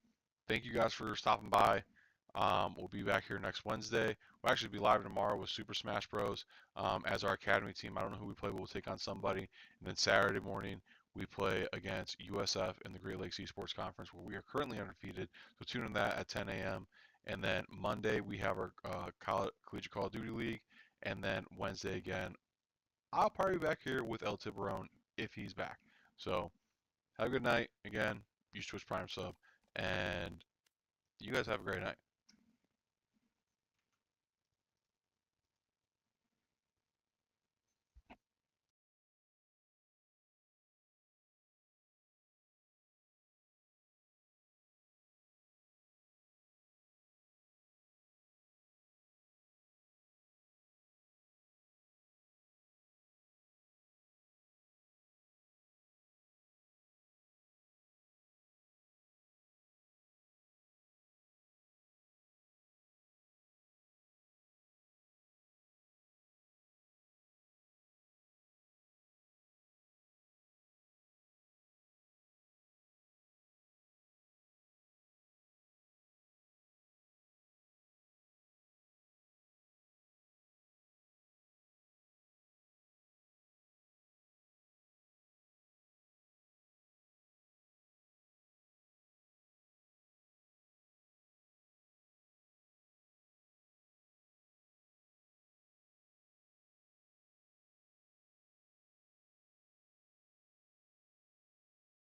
thank you guys for stopping by. We'll be back here next Wednesday. We'll actually be live tomorrow with Super Smash Bros. As our Academy team. I don't know who we play, but we'll take on somebody. And then Saturday morning, we play against USF in the Great Lakes Esports Conference, where we are currently undefeated. So tune in that at 10 a.m. And then Monday, we have our Collegiate Call of Duty League. And then Wednesday again, I'll probably be back here with El Tiburon if he's back. So have a good night. Again, use Twitch Prime sub. And you guys have a great night.